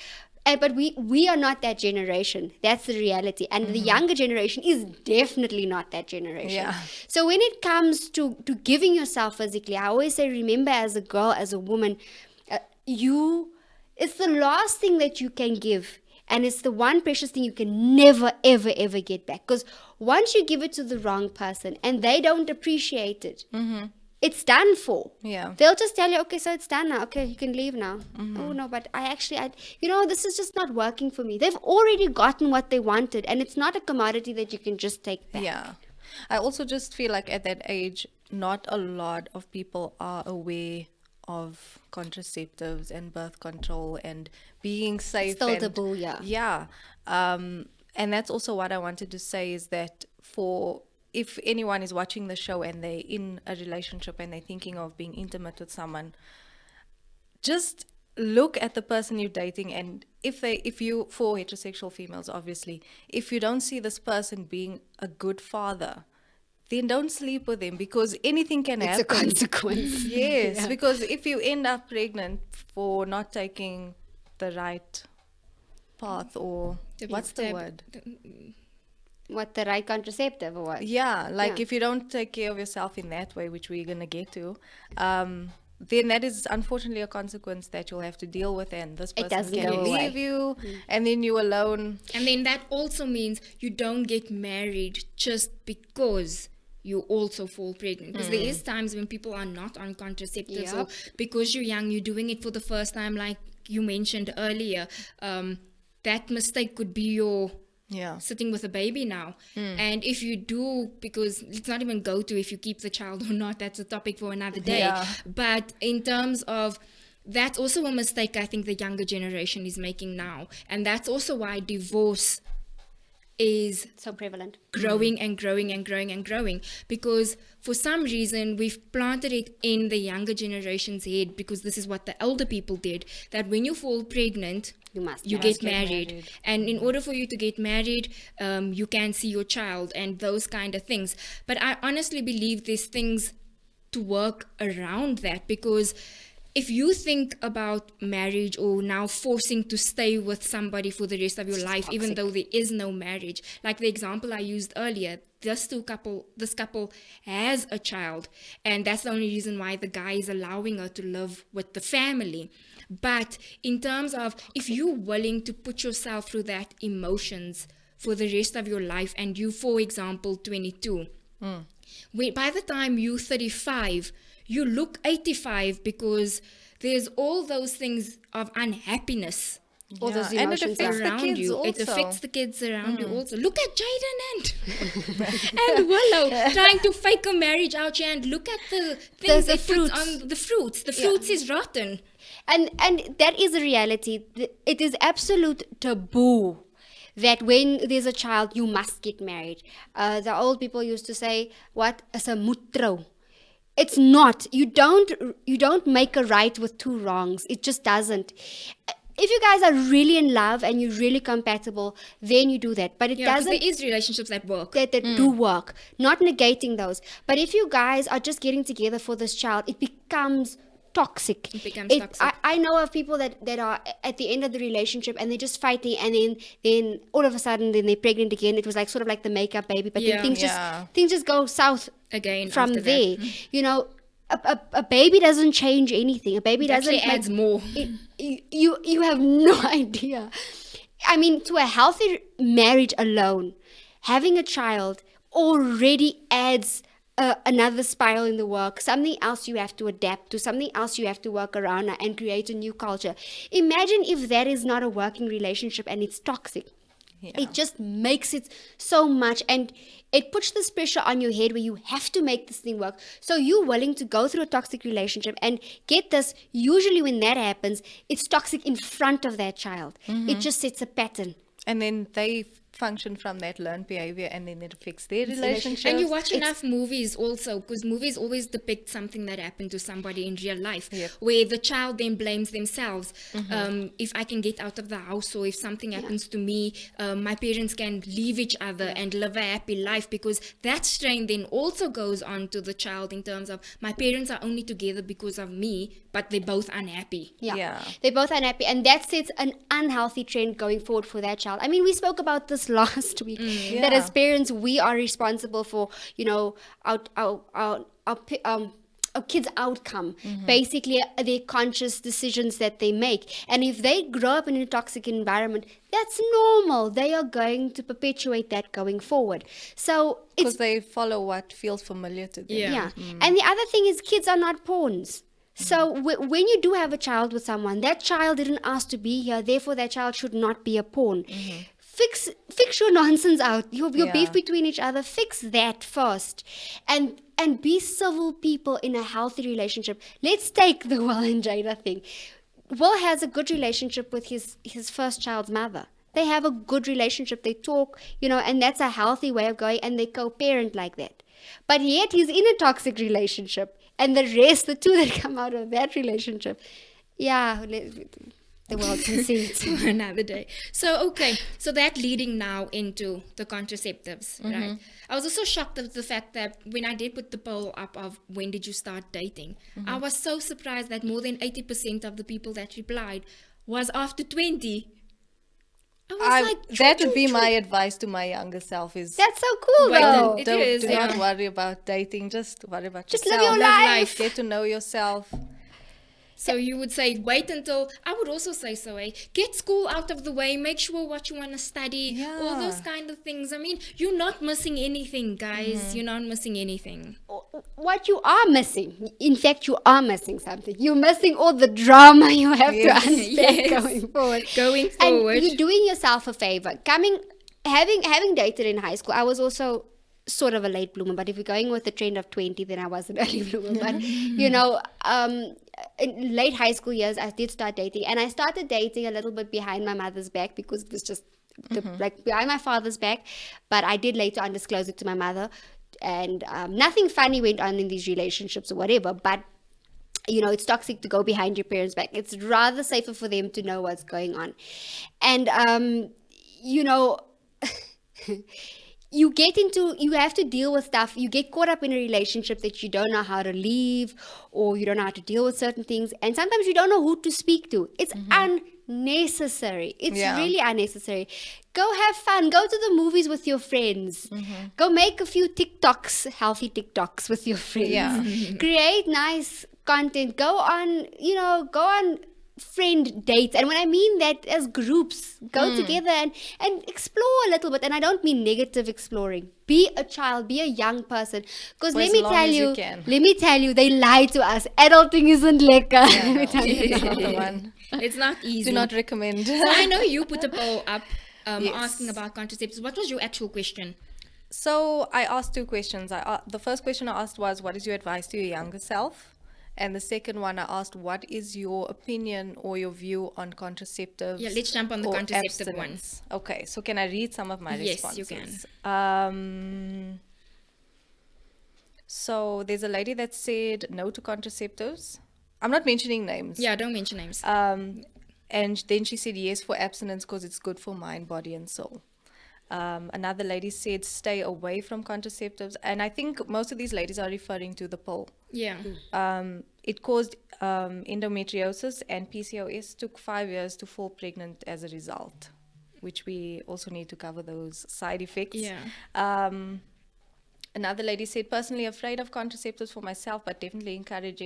But we are not that generation. That's the reality. And the younger generation is definitely not that generation. Yeah. So when it comes to giving yourself physically, I always say, remember, as a girl, as a woman, it's the last thing that you can give. And it's the one precious thing you can never, ever, ever get back. Because once you give it to the wrong person and they don't appreciate it, it's done for. Yeah. They'll just tell you, okay, so it's done now. Okay, you can leave now. Oh, no, but this is just not working for me. They've already gotten what they wanted, and it's not a commodity that you can just take back. Yeah. I also just feel like at that age, not a lot of people are aware of contraceptives and birth control and being safe. Still and, taboo, yeah. Yeah. And that's also what I wanted to say is that if anyone is watching the show and they're in a relationship and they're thinking of being intimate with someone, just look at the person you're dating, and if you, for heterosexual females, obviously, if you don't see this person being a good father, then don't sleep with him, because anything can It's a happen. consequence. Yes, Yeah. because if you end up pregnant for not taking the right path, or what's the word? What, the right contraceptive or what? Yeah, like Yeah. if you don't take care of yourself in that way, which we're gonna get to, then that is unfortunately a consequence that you'll have to deal with, and this It person doesn't can go away. leave you, and then you alone. And then that also means you don't get married just because you also fall pregnant. Because there is times when people are not on contraceptives, or Yep. because you're young, you're doing it for the first time, like you mentioned earlier. That mistake could be your Yeah. sitting with a baby now. And if you do, because let's not even go to if you keep the child or not, that's a topic for another day. Yeah. But in terms of, that's also a mistake I think the younger generation is making now. And that's also why divorce is So prevalent. growing and growing and growing and growing, because for some reason we've planted it in the younger generation's head, because this is what the elder people did, that when you fall pregnant, You must. you marry. get married. And in order for you to get married, you can see your child and those kind of things. But I honestly believe there's things to work around that, because if you think about marriage, or now forcing to stay with somebody for the rest of your life, even toxic. though there is no marriage, like the example I used earlier, this couple has a child, and that's the only reason why the guy is allowing her to live with the family. But in terms of, if you're willing to put yourself through that emotions for the rest of your life, and you, for example, 22, by the time you're 35, you look 85, because there's all those things of unhappiness All those Yeah, and it emotions affects the around kids you. It also. affects the kids around you also. Look at Jaden and Willow trying to fake a marriage out here, and look at the things The they put fruits. on the fruits. The fruits is rotten. And that is a reality. It is absolute taboo that when there's a child, you must get married. The old people used to say, "What is a mutro?" It's not. You don't make a right with two wrongs. It just doesn't. If you guys are really in love and you're really compatible, then you do that. But it Yeah, because doesn't there is relationships that work. that do work, not negating those. But if you guys are just getting together for this child, it becomes toxic. It becomes toxic. I know of people that are at the end of the relationship and they're just fighting, and then all of a sudden then they're pregnant again. It was like sort of like the makeup baby, but Yeah. then Yeah. things just go south Again, from after that. there. You know, a baby doesn't change anything. A baby It doesn't actually adds make, more. you have no idea. I mean, to a healthy marriage alone, having a child already adds another spiral in the work, something else you have to adapt to, something else you have to work around and create a new culture. Imagine if that is not a working relationship and it's toxic. It just makes it so much, and it puts this pressure on your head where you have to make this thing work. So you're willing to go through a toxic relationship, and get this, usually when that happens, it's toxic in front of that child. It just sets a pattern. And then they function from that learned behavior, and then it affects their relationship. And you watch enough movies also, because movies always depict something that happened to somebody in real life, Yep. where the child then blames themselves. If I can get out of the house, or if something happens to me, my parents can leave each other and live a happy life, because that strain then also goes on to the child in terms of, my parents are only together because of me, but they're both unhappy. Yeah. They're both unhappy, and that sets an unhealthy trend going forward for that child. I mean, we spoke about this last week, that Yeah. as parents, we are responsible for, you know, our kids' outcome, basically their conscious decisions that they make. And if they grow up in a toxic environment, that's normal. They are going to perpetuate that going forward. So it's Because they follow what feels familiar to them. Yeah. And the other thing is, kids are not pawns. So when you do have a child with someone, that child didn't ask to be here, therefore that child should not be a pawn. Fix your nonsense out, your beef between each other. Fix that first, and be civil people in a healthy relationship. Let's take the Will and Jada thing. Will has a good relationship with his first child's mother. They have a good relationship. They talk, you know, and that's a healthy way of going, and they co-parent like that. But yet he's in a toxic relationship, and the two that come out of that relationship, Yeah, the world can see it. For another day. So, okay. So that leading now into the contraceptives, right? I was also shocked at the fact that when I did put the poll up of when did you start dating, I was so surprised that more than 80% of the people that replied was after 20. I was like, that would be my advice to my younger self is That's so cool, Wait, though. it is, do not yeah. worry about dating, just worry about Just yourself. live your Love life. life. Get to know yourself. So you would say wait until, I would also say so, get school out of the way, make sure what you want to study, all those Yeah. kind of things. I mean, you're not missing anything, guys. You're not missing anything. What you are missing, in fact, you are missing something. You're missing all the drama you have Yes. to unpack Yes. going forward. Going forward. And you're doing yourself a favor. Having dated in high school, I was also sort of a late bloomer, but if we're going with the trend of 20, then I was an early bloomer. But, in late high school years, I did start dating. And I started dating a little bit behind my mother's back because it was just like behind my father's back. But I did later on disclose it to my mother. And nothing funny went on in these relationships or whatever. But it's toxic to go behind your parents' back. It's rather safer for them to know what's going on. And, you have to deal with stuff. You get caught up in a relationship that you don't know how to leave, or you don't know how to deal with certain things. And sometimes you don't know who to speak to. It's unnecessary. It's really unnecessary. Go have fun. Go to the movies with your friends. Go make a few TikToks, healthy TikToks with your friends. Yeah. Create nice content. Go on friend dates. And when I mean that, as groups, go together and explore a little bit. And I don't mean negative exploring. Be a child, be a young person. Because For let as me long tell as you you, can. they lie to us. Adulting isn't lekker. Let me tell you It's that. not the one. It's not easy. Do not recommend. So I know you put a poll up Yes. asking about contraceptives. What was your actual question? So I asked two questions. The first question I asked was, what is your advice to your younger self? And the second one I asked, what is your opinion or your view on contraceptives? Yeah, let's jump on the or contraceptive abstinence? Okay, so can I read some of my Yes, responses? you can. So there's a lady that said no to contraceptives. I'm not mentioning names. Yeah, don't mention names. And then she said yes for abstinence because it's good for mind, body, and soul. Another lady said stay away from contraceptives. And I think most of these ladies are referring to the pill. Yeah. It caused endometriosis, and PCOS took 5 years to fall pregnant as a result, which we also need to cover those side effects. Yeah. Another lady said, personally afraid of contraceptives for myself, but definitely encourage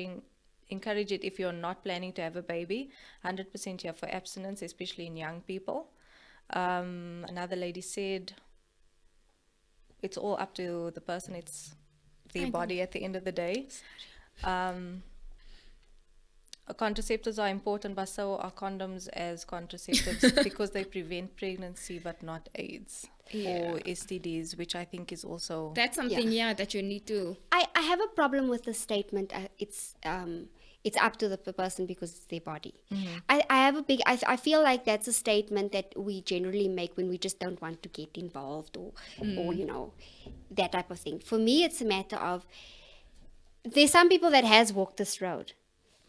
it if you're not planning to have a baby. 100% here for abstinence, especially in young people. Another lady said, it's all up to the person. It's their body at the end of the day. Contraceptives are important, but so are condoms as contraceptives because they prevent pregnancy but not AIDS or STDs, which I think is also... That's something, that you need to... I have a problem with the statement. It's up to the person because it's their body. I feel like that's a statement that we generally make when we just don't want to get involved or that type of thing. For me, it's a matter of, there's some people that has walked this road.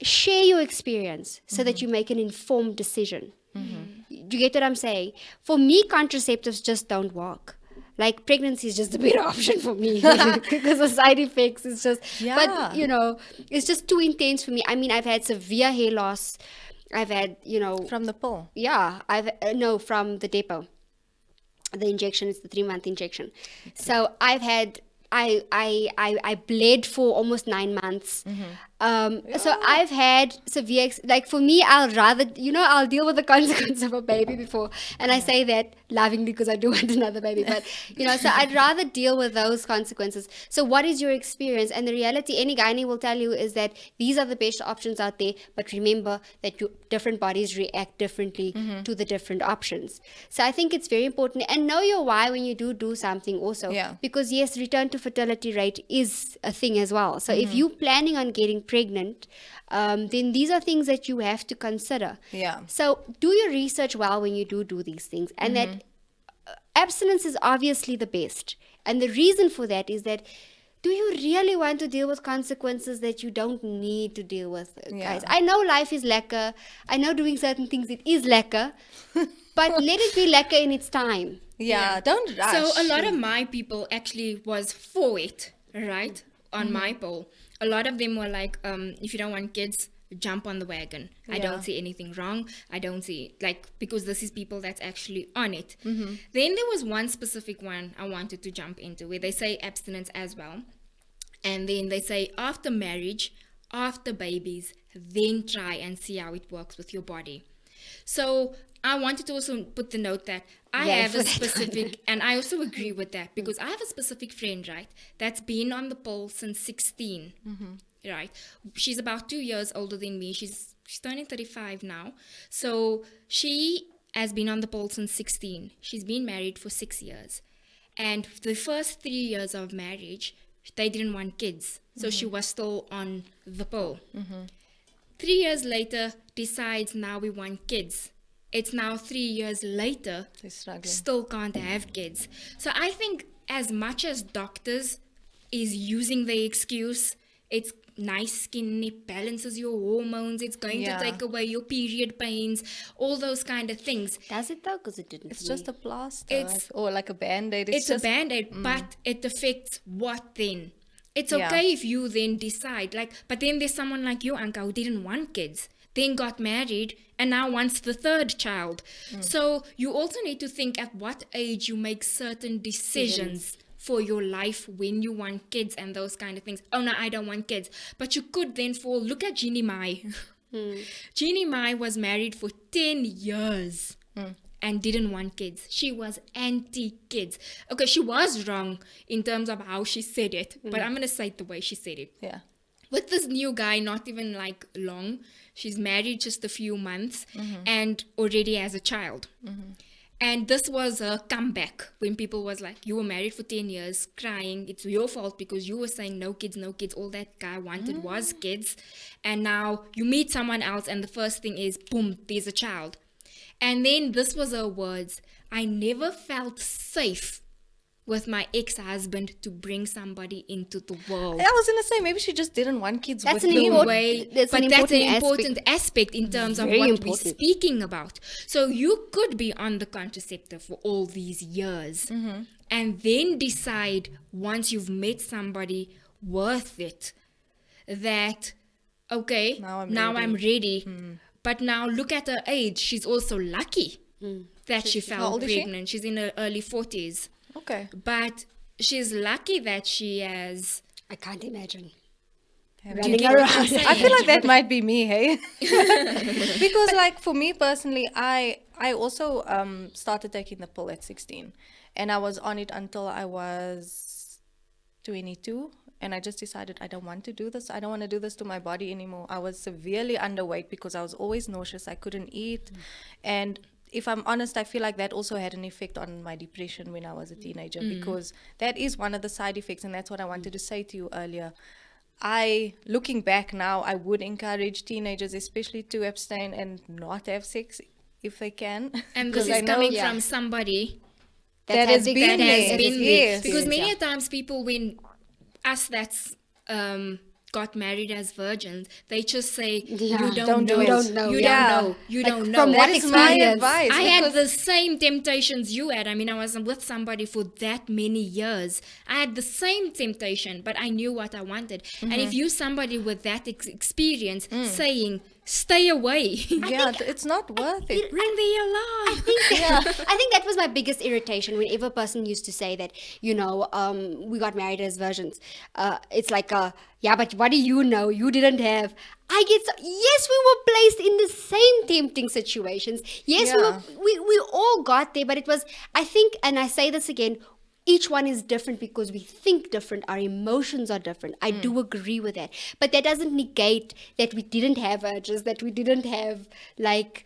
Share your experience so that you make an informed decision. Do you get what I'm saying? For me, contraceptives just don't work. Like, pregnancy is just a better option for me because the side effects is just, but it's just too intense for me. I mean, I've had severe hair loss. I've had, From the pill? Yeah, from the depot. The injection is the 3-month injection. So I've had, I bled for almost 9 months. So I've had severe, like for me, I'll rather, I'll deal with the consequence of a baby before. And I say that lovingly because I do want another baby. But, so I'd rather deal with those consequences. So what is your experience? And the reality, any gynae will tell you is that these are the best options out there. But remember that different bodies react differently to the different options. So I think it's very important. And know your why when you do something also. Yeah. Because yes, return to fertility rate is a thing as well. So if you're planning on getting pregnant, then these are things that you have to consider. Yeah. So do your research well when you do these things. And that abstinence is obviously the best. And the reason for that is that do you really want to deal with consequences that you don't need to deal with, guys? Yeah. I know life is lekker. I know doing certain things, it is lekker. But let it be lekker in its time. Yeah, don't rush. So a lot of my people actually was for it, right? On my poll, a lot of them were like, if you don't want kids, jump on the wagon. I Yeah. don't see anything wrong. I don't see, like, because this is people that's actually on it. Then there was one specific one I wanted to jump into where they say abstinence as well. And then they say after marriage, after babies, then try and see how it works with your body. So I wanted to also put the note that I Yeah, have for a that specific, and I also agree with that, because I have a specific friend, right, that's been on the pole since 16, right? She's about 2 years older than me. She's turning 35 now. So she has been on the pole since 16. She's been married for 6 years. And the first 3 years of marriage, they didn't want kids. So she was still on the pole. 3 years later, decides now we want kids. It's now 3 years later, They're struggling. still can't have kids. So I think as much as doctors is using the excuse, it's nice skin, it balances your hormones, it's going Yeah. to take away your period pains, all those kind of things. Does it though? Because it didn't. It's for just me. a plaster, It's- or like a band-aid. It's just, a band-aid, but it affects what then? It's Yeah. okay if you then decide, like, but then there's someone like you, Anka, who didn't want kids, then got married, and now wants the third child. So you also need to think at what age you make certain decisions for your life when you want kids and those kind of things. Oh no, I don't want kids. But you could then fall, look at Jeannie Mai. Jeannie Mai was married for 10 years. And didn't want kids. She was anti-kids. Okay, she was wrong in terms of how she said it, but I'm going to say it the way she said it. yeah. With this new guy, not even like long, she's married just a few months and already has a child. And this was a comeback when people was like, you were married for 10 years, crying. It's your fault because you were saying no kids, no kids. All that guy wanted was kids. And now you meet someone else and the first thing is, boom, there's a child. And then this was her words. I never felt safe with my ex-husband to bring somebody into the world. I was gonna say maybe she just didn't want kids. That's with an him. important- that's But an that's an important important aspect in terms of Very what important. we're speaking about. So you could be on the contraceptive for all these years and then decide once you've met somebody worth it that, okay, Now now I'm I'm ready. But now look at her age. She's also lucky that she how fell old is she? pregnant. She's in her early 40s. Okay. But she's lucky that she has... I can't imagine. Do you Running get what I'm around. saying? I feel like that might be me, hey? Because like for me personally, I also started taking the pill at 16, and I was on it until I was 22, and I just decided I don't want to do this. I don't want to do this to my body anymore. I was severely underweight because I was always nauseous. I couldn't eat, and if I'm honest, I feel like that also had an effect on my depression when I was a teenager, because that is one of the side effects, and that's what I wanted to say to you earlier. Looking back now, I would encourage teenagers, especially to abstain and not have sex if they can. And this 'Cause I is know coming yeah. from somebody that had has big- been that has there. been there. Yes, Because yes. many a times people, when us that's got married as virgins, they just say, Yeah. you don't Don't do know, it. Don't know, you yeah. don't know, you Like, don't from know. what That is my experience? advice. I had because- the same temptations you had. I mean, I was with somebody for that many years. I had the same temptation, but I knew what I wanted. And if you somebody with that experience saying, stay away, yeah, it's not worth it. bring the alarm. I think that was my biggest irritation whenever a person used to say that, we got married as virgins. It's like, yeah, but what do you know? You didn't have. I get so, yes, we were placed in the same tempting situations. Yes, Yeah. we all got there, but it was, I think, and I say this again, each one is different because we think different. Our emotions are different. I do agree with that. But that doesn't negate that we didn't have urges, that we didn't have, like,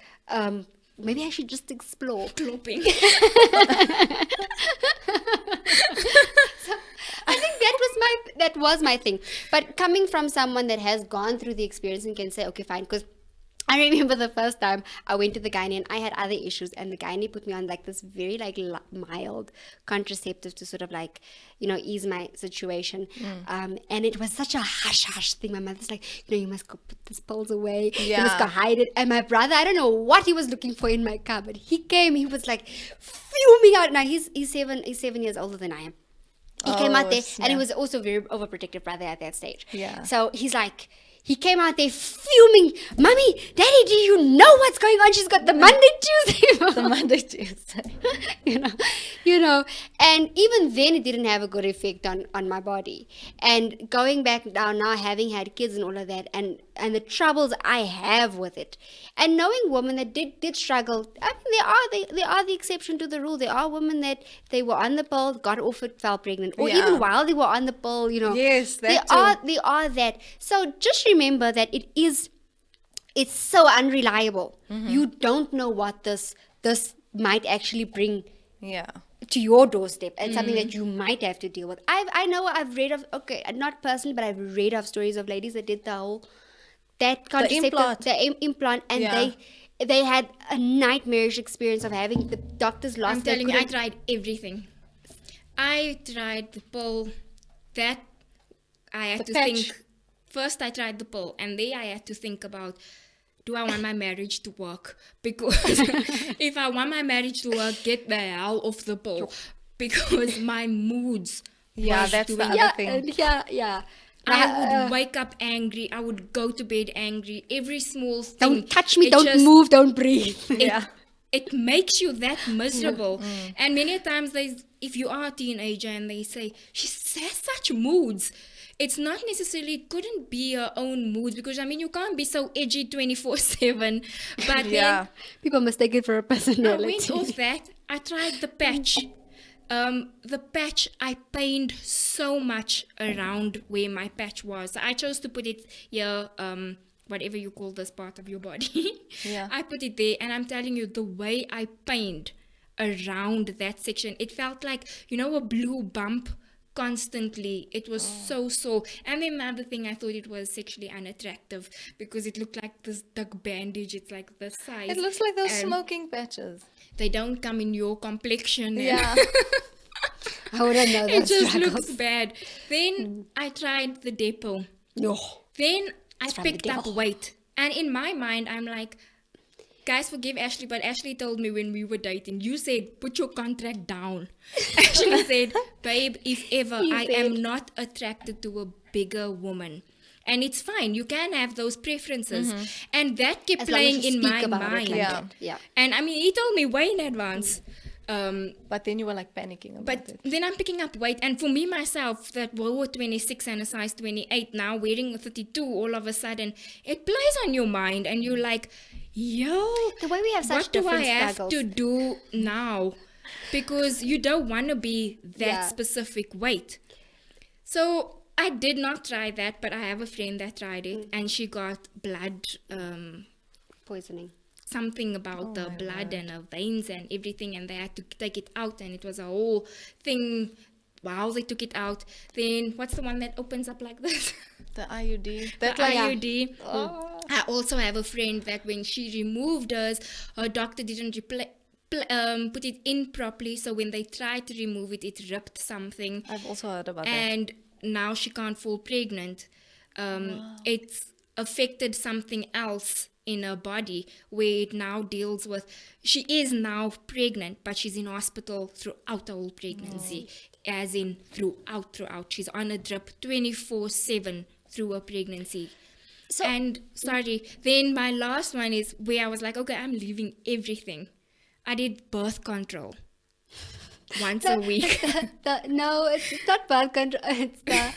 maybe I should just explore. Clopping. I think that was my thing. But coming from someone that has gone through the experience and can say, okay, fine, because I remember the first time I went to the gynae and I had other issues, and the gynae put me on like this very like mild contraceptive to sort of like, ease my situation. And it was such a hush thing. My mother's like, you must go put these pills away. You must go hide it. And my brother, I don't know what he was looking for in my cupboard. He came, he was like fuming out. Now he's 7 years older than I am. He came out there, and he was also a very overprotective brother at that stage. Yeah. So he's like, he came out there fuming, "Mommy, Daddy, do you know what's going on? She's got the Monday, Tuesday." The Monday, Tuesday. And even then it didn't have a good effect on my body. And going back now having had kids and all of that, and the troubles I have with it, and knowing women that did struggle. I mean, they are the exception to the rule. There are women that they were on the pill, got off it, fell pregnant, or even while they were on the pill, Yes, they are that. So just remember that it's so unreliable. You don't know what this might actually bring to your doorstep, and something that you might have to deal with. I know I've read of, not personally, but I've read of stories of ladies that did that contraceptive, the implant, and they had a nightmarish experience of having the doctors lost. I'm telling you, I tried everything. I tried the pill. That I had to think. First, I tried the pill, and then I had to think about, do I want my marriage to work? Because if I want my marriage to work, get the hell off the pill. Because my moods. Yeah, that's the other thing. I would wake up angry. I would go to bed angry. Every small thing. Don't touch me. Don't move. Don't breathe. It makes you that miserable. And many times, if you are a teenager and they say, she has such moods. It's not necessarily, it couldn't be your own moods, because I mean, you can't be so edgy 24/7. But then people mistake it for a personality. I went off that. I tried the patch. The patch, I pained so much around where my patch was. I chose to put it here, whatever you call this part of your body. I put it there, and I'm telling you, the way I pained around that section, it felt like, a blue bump constantly. It was so sore. And then the other thing, I thought it was sexually unattractive because it looked like this duck bandage. It's like this size. It looks like those smoking patches. They don't come in your complexion. I wouldn't know that. It just looks bad. Then I tried the depot. Then I picked up weight. And in my mind, I'm like, guys, forgive Ashley, but Ashley told me when we were dating, you said, put your contract down. Ashley said, babe, if ever I am not attracted to a bigger woman. And it's fine. You can have those preferences. And that kept playing in my mind. And I mean, he told me way in advance. But then you were like panicking about it. Then I'm picking up weight. And for me, myself, that wore 26 and a size 28, now wearing a 32 all of a sudden, it plays on your mind. And you're like, yo, the way we have such what do I have struggles to do now? Because you don't want to be that specific weight. So I did not try that, but I have a friend that tried it, and she got blood poisoning. Something about the blood and her veins and everything, and they had to take it out, and it was a whole thing. Wow, they took it out. Then what's the one that opens up like this? The IUD. The IUD. I also have a friend that when she removed hers, her doctor didn't put it in properly. So when they tried to remove it, it ripped something. I've also heard about that. And now she can't fall pregnant. It's affected something else in her body where it now deals with, she is now pregnant, but she's in hospital throughout the whole pregnancy, as in throughout. She's on a drip 24/7 through her pregnancy. So, and then my last one is where I was like, okay, I'm leaving everything. I did birth control once a week. No, it's not birth control. It's the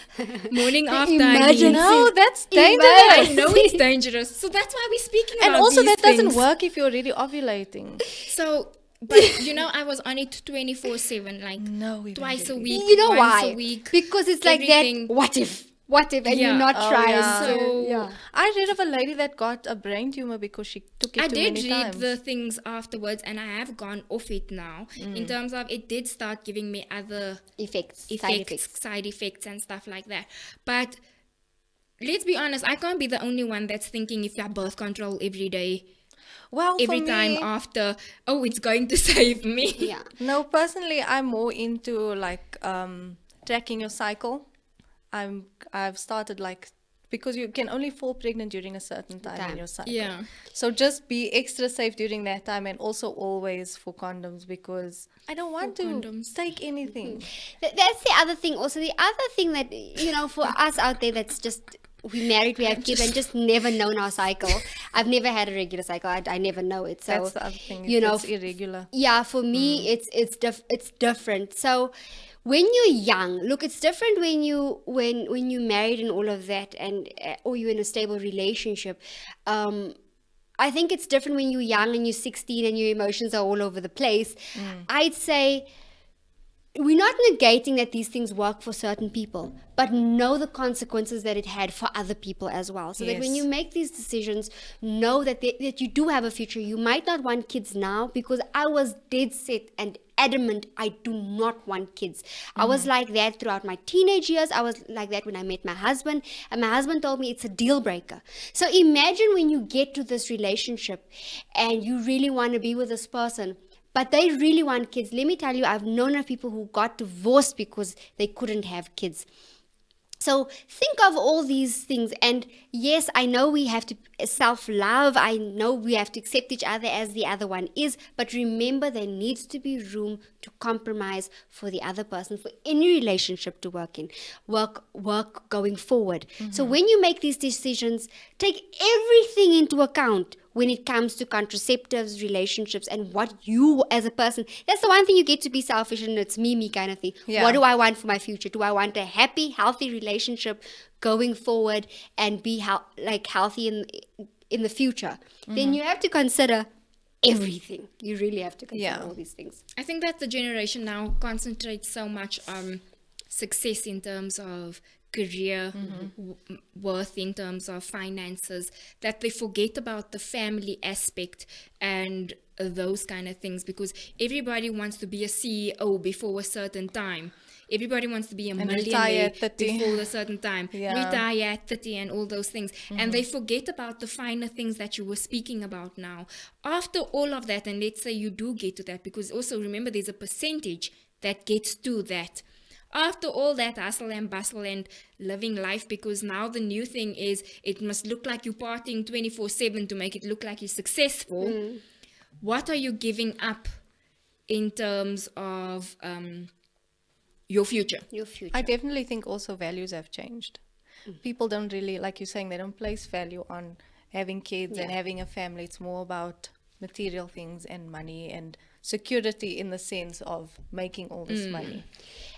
morning after emergency. No, that's dangerous. I know it's dangerous. So that's why we're speaking about and also these that doesn't things. work if you're already ovulating. So, but I was on it 24/7, like twice a week. You know once why? A week, because it's everything. Like that. What if? And you're not trying. So I read of a lady that got a brain tumor because she took it too many times. I did read the things afterwards, and I have gone off it now. In terms of, it did start giving me other effects, side effects and stuff like that. But let's be honest, I can't be the only one that's thinking if I birth control every day, Well, every for time me, after, oh, it's going to save me. Yeah. no, personally, I'm more into like tracking your cycle. I've started like, because you can only fall pregnant during a certain time in your cycle. Yeah. So just be extra safe during that time, and also always for condoms, because I don't want to condoms. take anything. That's the other thing. Also, the other thing that, you know, for us out there that's just, we married, we have kids, and just never known our cycle. I've never had a regular cycle. I never know it. So, That's the other thing. you know, It's irregular. yeah, for me, it's different. So, when you're young, look, it's different when you married and all of that, and or you're in a stable relationship. I think it's different when you're young and you're 16 and your emotions are all over the place. I'd say we're not negating that these things work for certain people, but know the consequences that it had for other people as well. So that when Yes. you make these decisions, know that that you do have a future. You might not want kids now, because I was dead set and adamant I do not want kids. I was like that throughout my teenage years. I was like that when I met my husband, and my husband told me it's a deal breaker. So imagine when you get to this relationship and you really want to be with this person, but they really want kids. Let me tell you, I've known of people who got divorced because they couldn't have kids. So think of all these things. And yes, I know we have to self-love. I know we have to accept each other as the other one is. But remember, there needs to be room to compromise for the other person, for any relationship to work going forward. So when you make these decisions, take everything into account when it comes to contraceptives, relationships, and what you as a person. That's the one thing you get to be selfish, and it's me kind of thing. Yeah. What do I want for my future? Do I want a happy, healthy relationship going forward and be healthy in the future? Then you have to consider everything. You really have to consider all these things. I think that the generation now concentrates so much on success in terms of career, worth in terms of finances, that they forget about the family aspect and those kind of things, because everybody wants to be a CEO before a certain time. Everybody wants to be a retire millionaire at 30. before a certain time. Yeah. Retire at 30 and all those things. And they forget about the finer things that you were speaking about now. After all of that, and let's say you do get to that, because also remember there's a percentage that gets to that. After all that hustle and bustle and living life, because now the new thing is it must look like you're partying 24/7 to make it look like you're successful. What are you giving up in terms of your future? Your future. I definitely think also values have changed. People don't really, like you're saying, they don't place value on having kids and having a family. It's more about material things and money and security, in the sense of making all this money.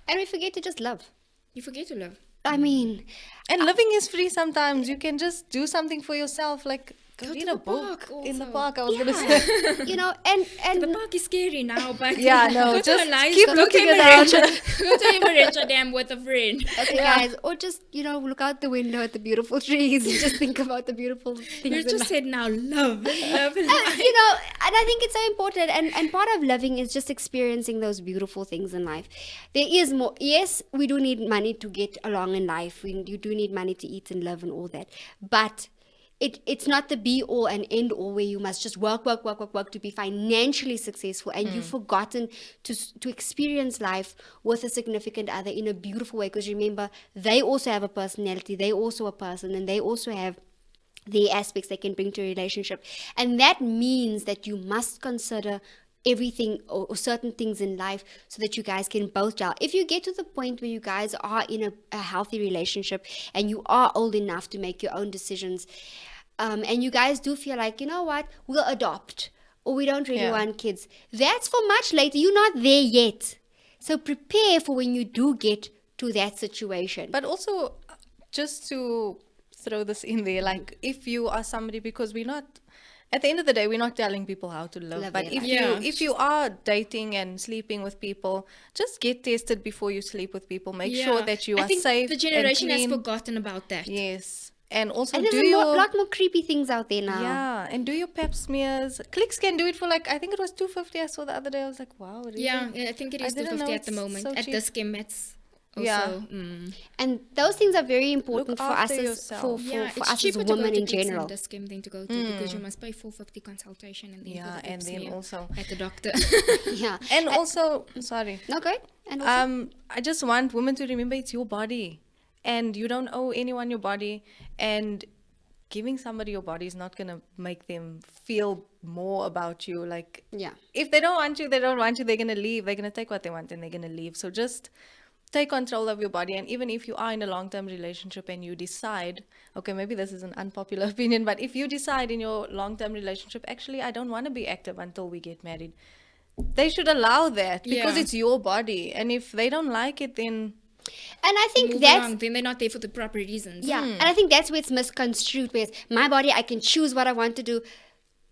And we forget to just love. You forget to love. I mean, And living is free sometimes. You can just do something for yourself, like Go read to a the book park in the also. park. I was gonna say. you know, and The park is scary now, but Yeah, no, go to just a nice, keep go to looking a around. Go to a Marecha Dam with a friend. okay, guys, or just, you know, look out the window at the beautiful trees and just think about the beautiful things. You in just life. said now, love, love. You know, and I think it's so important, and part of loving is just experiencing those beautiful things in life. There is more. Yes, we do need money to get along in life. You do need money to eat and live and all that, but it's not the be all and end all where you must just work to be financially successful, and you've forgotten to experience life with a significant other in a beautiful way. Because remember, they also have a personality, they also a person, and they also have the aspects they can bring to a relationship. And that means that you must consider everything or certain things in life so that you guys can both gel. If you get to the point where you guys are in a healthy relationship and you are old enough to make your own decisions, and you guys do feel like, you know what, we'll adopt, or we don't really want kids, that's for much later. You're not there yet. So prepare for when you do get to that situation. But also, just to throw this in there, like if you are somebody, because we're not, at the end of the day, we're not telling people how to live. Live But their if life. if you are dating and sleeping with people, just get tested before you sleep with people. Make sure that you I are think safe. the generation and has clean. forgotten about that. Yes, and also And there's do a your lot more creepy things out there now. yeah, and do your pap smears. Clicks can do it for, like, I think it was $250. I saw the other day. I was like, wow, really? Yeah, I think it is I didn't know 250 at the it's moment so at cheap. the schemats. Also, Yeah. And those things are very important for us after as yourself. it's us as cheaper to go women to in Clicks general. and Discount than to go to because you must pay 450 consultation and then Yeah, for the and then smear also at the doctor. Yeah. and also sorry. Okay. And also, I just want women to remember it's your body, and you don't owe anyone your body, and giving somebody your body is not gonna make them feel more about you. Like, yeah. if they don't want you, they don't want you. They're gonna leave. They're gonna take what they want and they're gonna leave. So just take control of your body. And even if you are in a long-term relationship and you decide, okay, maybe this is an unpopular opinion, but if you decide in your long-term relationship, actually, I don't want to be active until we get married, they should allow that because Yeah. it's your body. And if they don't like it, then And I think Move that's along, then they're not there for the proper reasons. yeah, and I think that's where it's misconstrued. Where it's my body, I can choose what I want to do.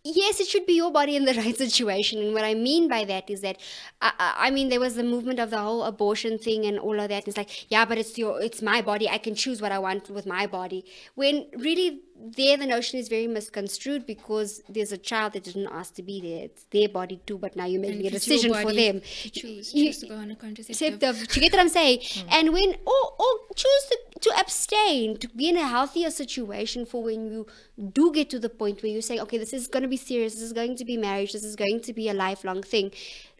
Yes, it should be your body in the right situation. And what I mean by that is that, I mean, there was the movement of the whole abortion thing and all of that. It's like, yeah, but it's my body. I can choose what I want with my body. When really, there the notion is very misconstrued because there's a child that didn't ask to be there. It's their body too, but now you're And making a if it's your decision for body them. to choose You- to go on a contraceptive. Acceptive. Do you get what I'm saying? And when or choose to abstain, to be in a healthier situation for when you do get to the point where you say, okay, this is going to be serious, this is going to be marriage, this is going to be a lifelong thing,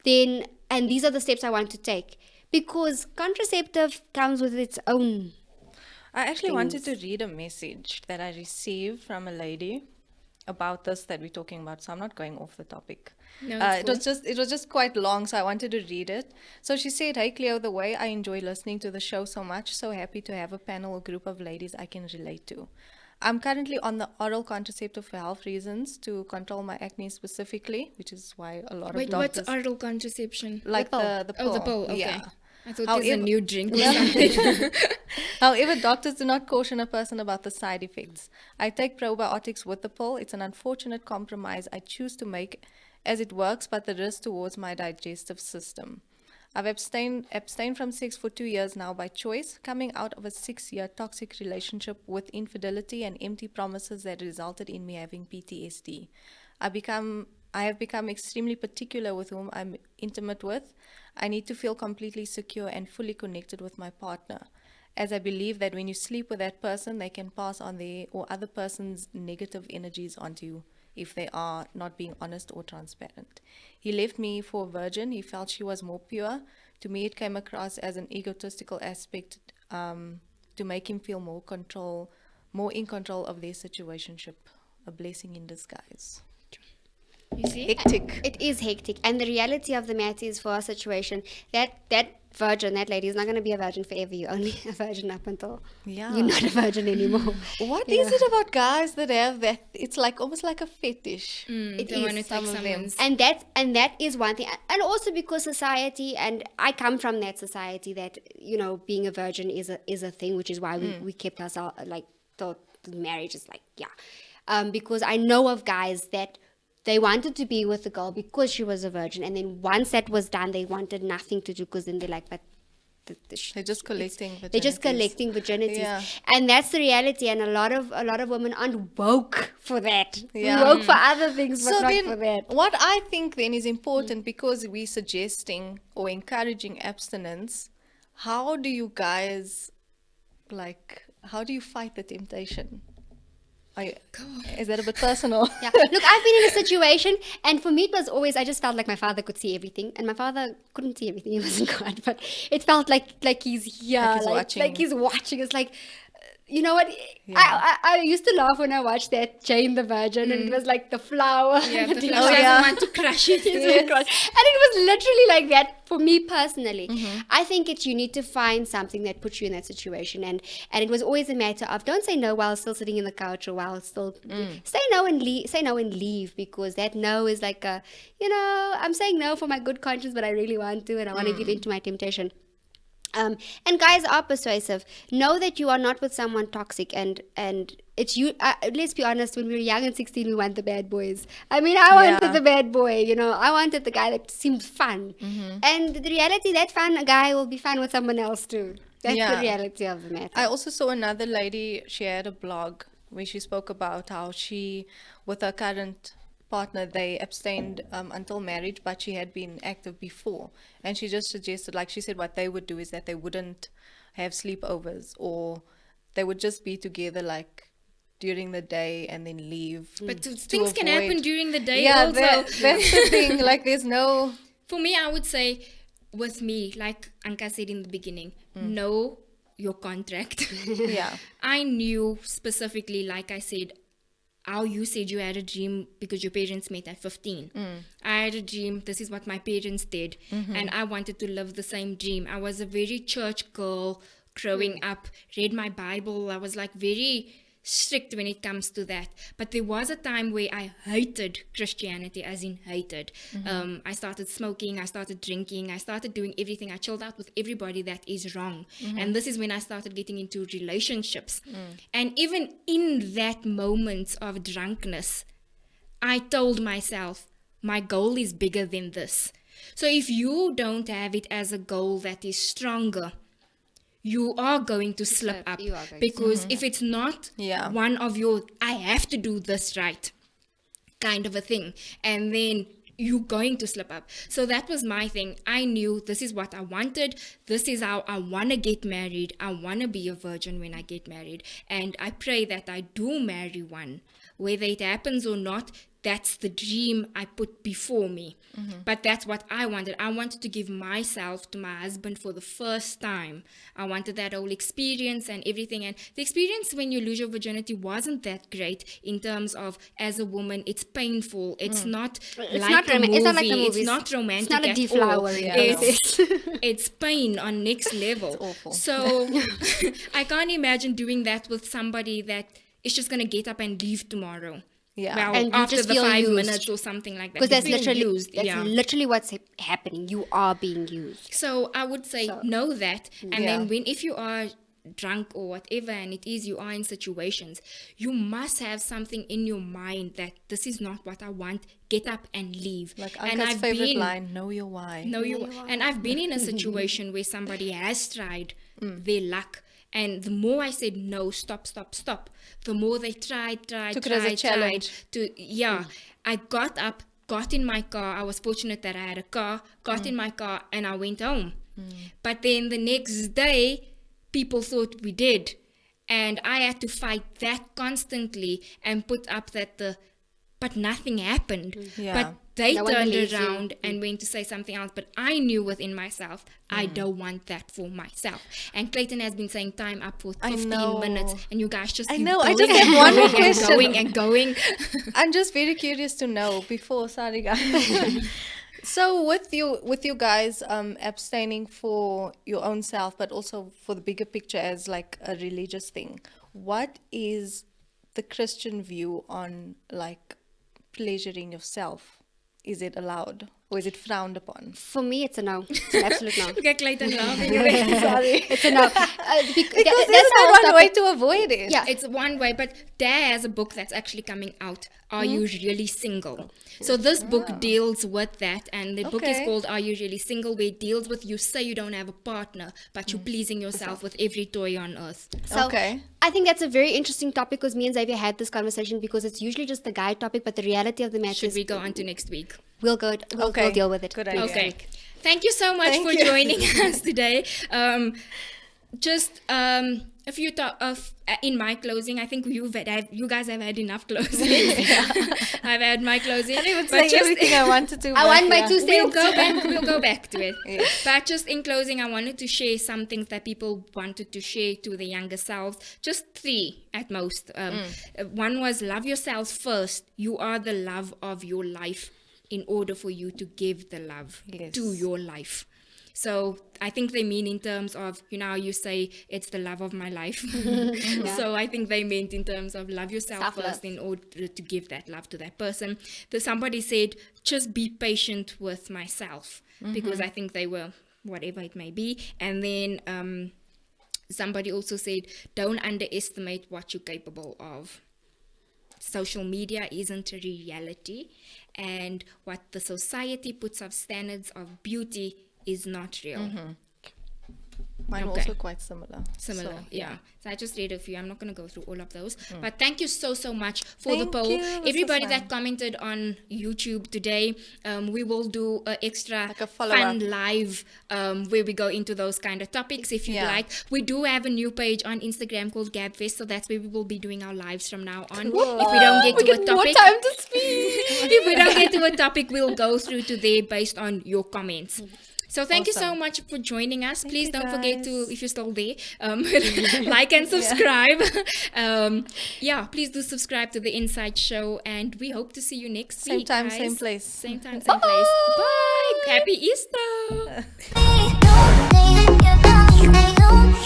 then and these are the steps I want to take. Because contraceptive comes with its own. I actually wanted to read a message that I received from a lady about this that we're talking about, so I'm not going off the topic. No, it's It was just quite long, so I wanted to read it. So she said, "Hey Cleo, the way I enjoy listening to the show so much, so happy to have a panel or group of ladies I can relate to. I'm currently on the oral contraceptive for health reasons to control my acne specifically, which is why a lot of Wait, doctors what's oral contraception? like pill. the pill. Oh, the pill. Okay. Yeah. I thought it was a However- new drink or something. However, doctors do not caution a person about the side effects. I take probiotics with the pill. It's an unfortunate compromise I choose to make as it works, but the risk towards my digestive system. I've abstained from sex for 2 years now by choice, coming out of a 6-year toxic relationship with infidelity and empty promises that resulted in me having PTSD. I have become extremely particular with whom I'm intimate with. I need to feel completely secure and fully connected with my partner, as I believe that when you sleep with that person, they can pass on their or other person's negative energies onto you if they are not being honest or transparent. He left me for a virgin. He felt she was more pure. To me, it came across as an egotistical aspect to make him feel more in control of their situationship. A blessing in disguise. You see? Hectic. It is hectic, and the reality of the matter is, for our situation, that virgin, that lady, is not going to be a virgin forever. You're only a virgin up until Yeah. you're not a virgin anymore. What is it about guys that have that? It's like almost like a fetish. It Don't want to is. take Some of them. someone's. And that is one thing, and also because society, and I come from that society that, you know, being a virgin is a thing, which is why we kept ourselves like thought marriage is like, yeah, because I know of guys that they wanted to be with the girl because she was a virgin, and then once that was done, they wanted nothing to do, because then they're like, but They're just collecting they're just virginities. collecting virginities. Yeah. And that's the reality, and a lot of women aren't woke for that. Yeah. We woke for other things, but So not then, for that. what I think then is important, because we're suggesting or encouraging abstinence, how do you guys, how do you fight the temptation? Is that a bit personal? Yeah. Look, I've been in a situation, and for me it was always, I just felt like my father could see everything, and my father couldn't see everything. He wasn't God, but it felt like he's here, Like he's watching. like he's watching. It's like, you know what? Yeah. I used to laugh when I watched that Jane the Virgin, and it was like the flower. Yeah, and the thing. flower yeah. doesn't want to crush it. And it was literally like that for me personally. Mm-hmm. I think you need to find something that puts you in that situation, and it was always a matter of, don't say no while still sitting in the couch, or while still say no and leave, because that no is like a, you know, I'm saying no for my good conscience, but I really want to, and I want to give in to my temptation. And guys are persuasive. Know that you are not with someone toxic, and it's you. Let's be honest. When we were young and 16, we want the bad boys. I mean, I wanted Yeah. the bad boy. You know, I wanted the guy that seemed fun. And the reality, that fun guy will be fun with someone else too. That's Yeah. the reality of the matter. I also saw another lady, she had a blog where she spoke about how she, with her current partner, they abstained until marriage, but she had been active before. And she just suggested, like she said, what they would do is that they wouldn't have sleepovers, or they would just be together like during the day and then leave. But to things can avoid- happen during the day Yeah, also. that's the thing. Like, there's no. For me, I would say, with me, like Anka said in the beginning, know your contract. Yeah. I knew specifically, like I said, how you said you had a dream because your parents met at 15. I had a dream, this is what my parents did, and I wanted to live the same dream. I was a very church girl growing up, read my Bible. I was like very strict when it comes to that. But there was a time where I hated Christianity, as in hated. I started smoking, I started drinking, I started doing everything. I chilled out with everybody that is wrong. And this is when I started getting into relationships. And even in that moment of drunkenness, I told myself, my goal is bigger than this. So if you don't have it as a goal that is stronger, you are going to slip up, You are going to because if it's not Yeah. one of your I have to do this right kind of a thing, and then you're going to slip up. So that was my thing. I knew this is what I wanted, this is how I want to get married. I want to be a virgin when I get married, and I pray that I do marry one. Whether it happens or not, that's the dream I put before me. But that's what I wanted. I wanted to give myself to my husband for the first time. I wanted that whole experience and everything. And the experience when you lose your virginity wasn't that great in terms of, as a woman, it's painful. It's not like not a movie. it's not like the It's movies. not romantic It's not a at all. deflowering It's, it's pain on next level. It's awful. So I can't imagine doing that with somebody that is just going to get up and leave tomorrow. Yeah. Well, And you after just the feel 5 used. minutes or something like that. Because that's You feel literally used, that's yeah. literally what's happening. You are being used. So I would say know that, and Yeah. then if you are drunk or whatever, and it is you are in situations, you must have something in your mind that this is not what I want. Get up and leave. Like And Anka's favorite line, know your why. No, you. And I've been in a situation where somebody has tried their luck. And the more I said, no, stop, the more they tried Took it as a challenge. I got up, got in my car. I was fortunate that I had a car, got in my car, and I went home. But then the next day, people thought we did. And I had to fight that constantly and put up but nothing happened. Yeah. But they No one turned believes you. around and went to say something else. But I knew within myself, I don't want that for myself. And Clayton has been saying time up for 15 know. minutes. And you guys just I keep know, I going just and have one more going and question. going and going. I'm just very curious to know before, sorry guys. So with you guys abstaining for your own self, but also for the bigger picture as like a religious thing, what is the Christian view on like pleasuring yourself? Is it allowed or is it frowned upon? For me, it's a no. It's an absolute no. Look at Clayton laughing. Sorry. It's a no. Because That's there's our not one way topic. to avoid it. Yeah. It's one way, but Dad has a book that's actually coming out. Are you really single? So this book deals with that, and the book is Okay. called Are You Really Single, where it deals with you say you don't have a partner, but you're pleasing yourself with every toy on earth. So Okay. I think that's a very interesting topic because me and Xavier had this conversation because it's usually just the guy topic, but the reality of the matter Should is we go on to next week? we'll Okay. deal with it. Good idea. Okay. Thank you so much Thank for you. joining us today. Just a few in my closing. I think you guys have had enough closings. I've had my closing. I didn't even but say just- everything I wanted to. I but want my yeah. 2 cents. We'll go back to it. Yes. But just in closing, I wanted to share some things that people wanted to share to the younger selves. Just 3 at most. One was love yourself first. You are the love of your life in order for you to give the love Yes. to your life. So I think they mean in terms of, how you say it's the love of my life. So I think they meant in terms of love yourself Self-love. first in order to give that love to that person. Somebody said, just be patient with myself, because I think they were, whatever it may be. And then somebody also said, don't underestimate what you're capable of. Social media isn't a reality, and what the society puts of standards of beauty is not real. Mine Okay. also quite similar. Similar, So, yeah. So I just read a few. I'm not going to go through all of those. But thank you so much for the Thank poll. you. This was Everybody that fun. commented on YouTube today, we will do an extra Like a follow-up. fun live where we go into those kind of topics if you'd Yeah. like. We do have a new page on Instagram called Gabfest, so that's where we will be doing our lives from now on. Cool. If we don't get to a More topic, time to speak. if we don't get to a topic, we'll go through to there based on your comments. So thank you so Awesome. much for joining us. Please you, don't forget to, guys. if you're still there, like and subscribe. Please do subscribe to the Inside Show, and we hope to see you next Same week. time, guys. same place. Same time, same place. Bye. Happy Easter. They don't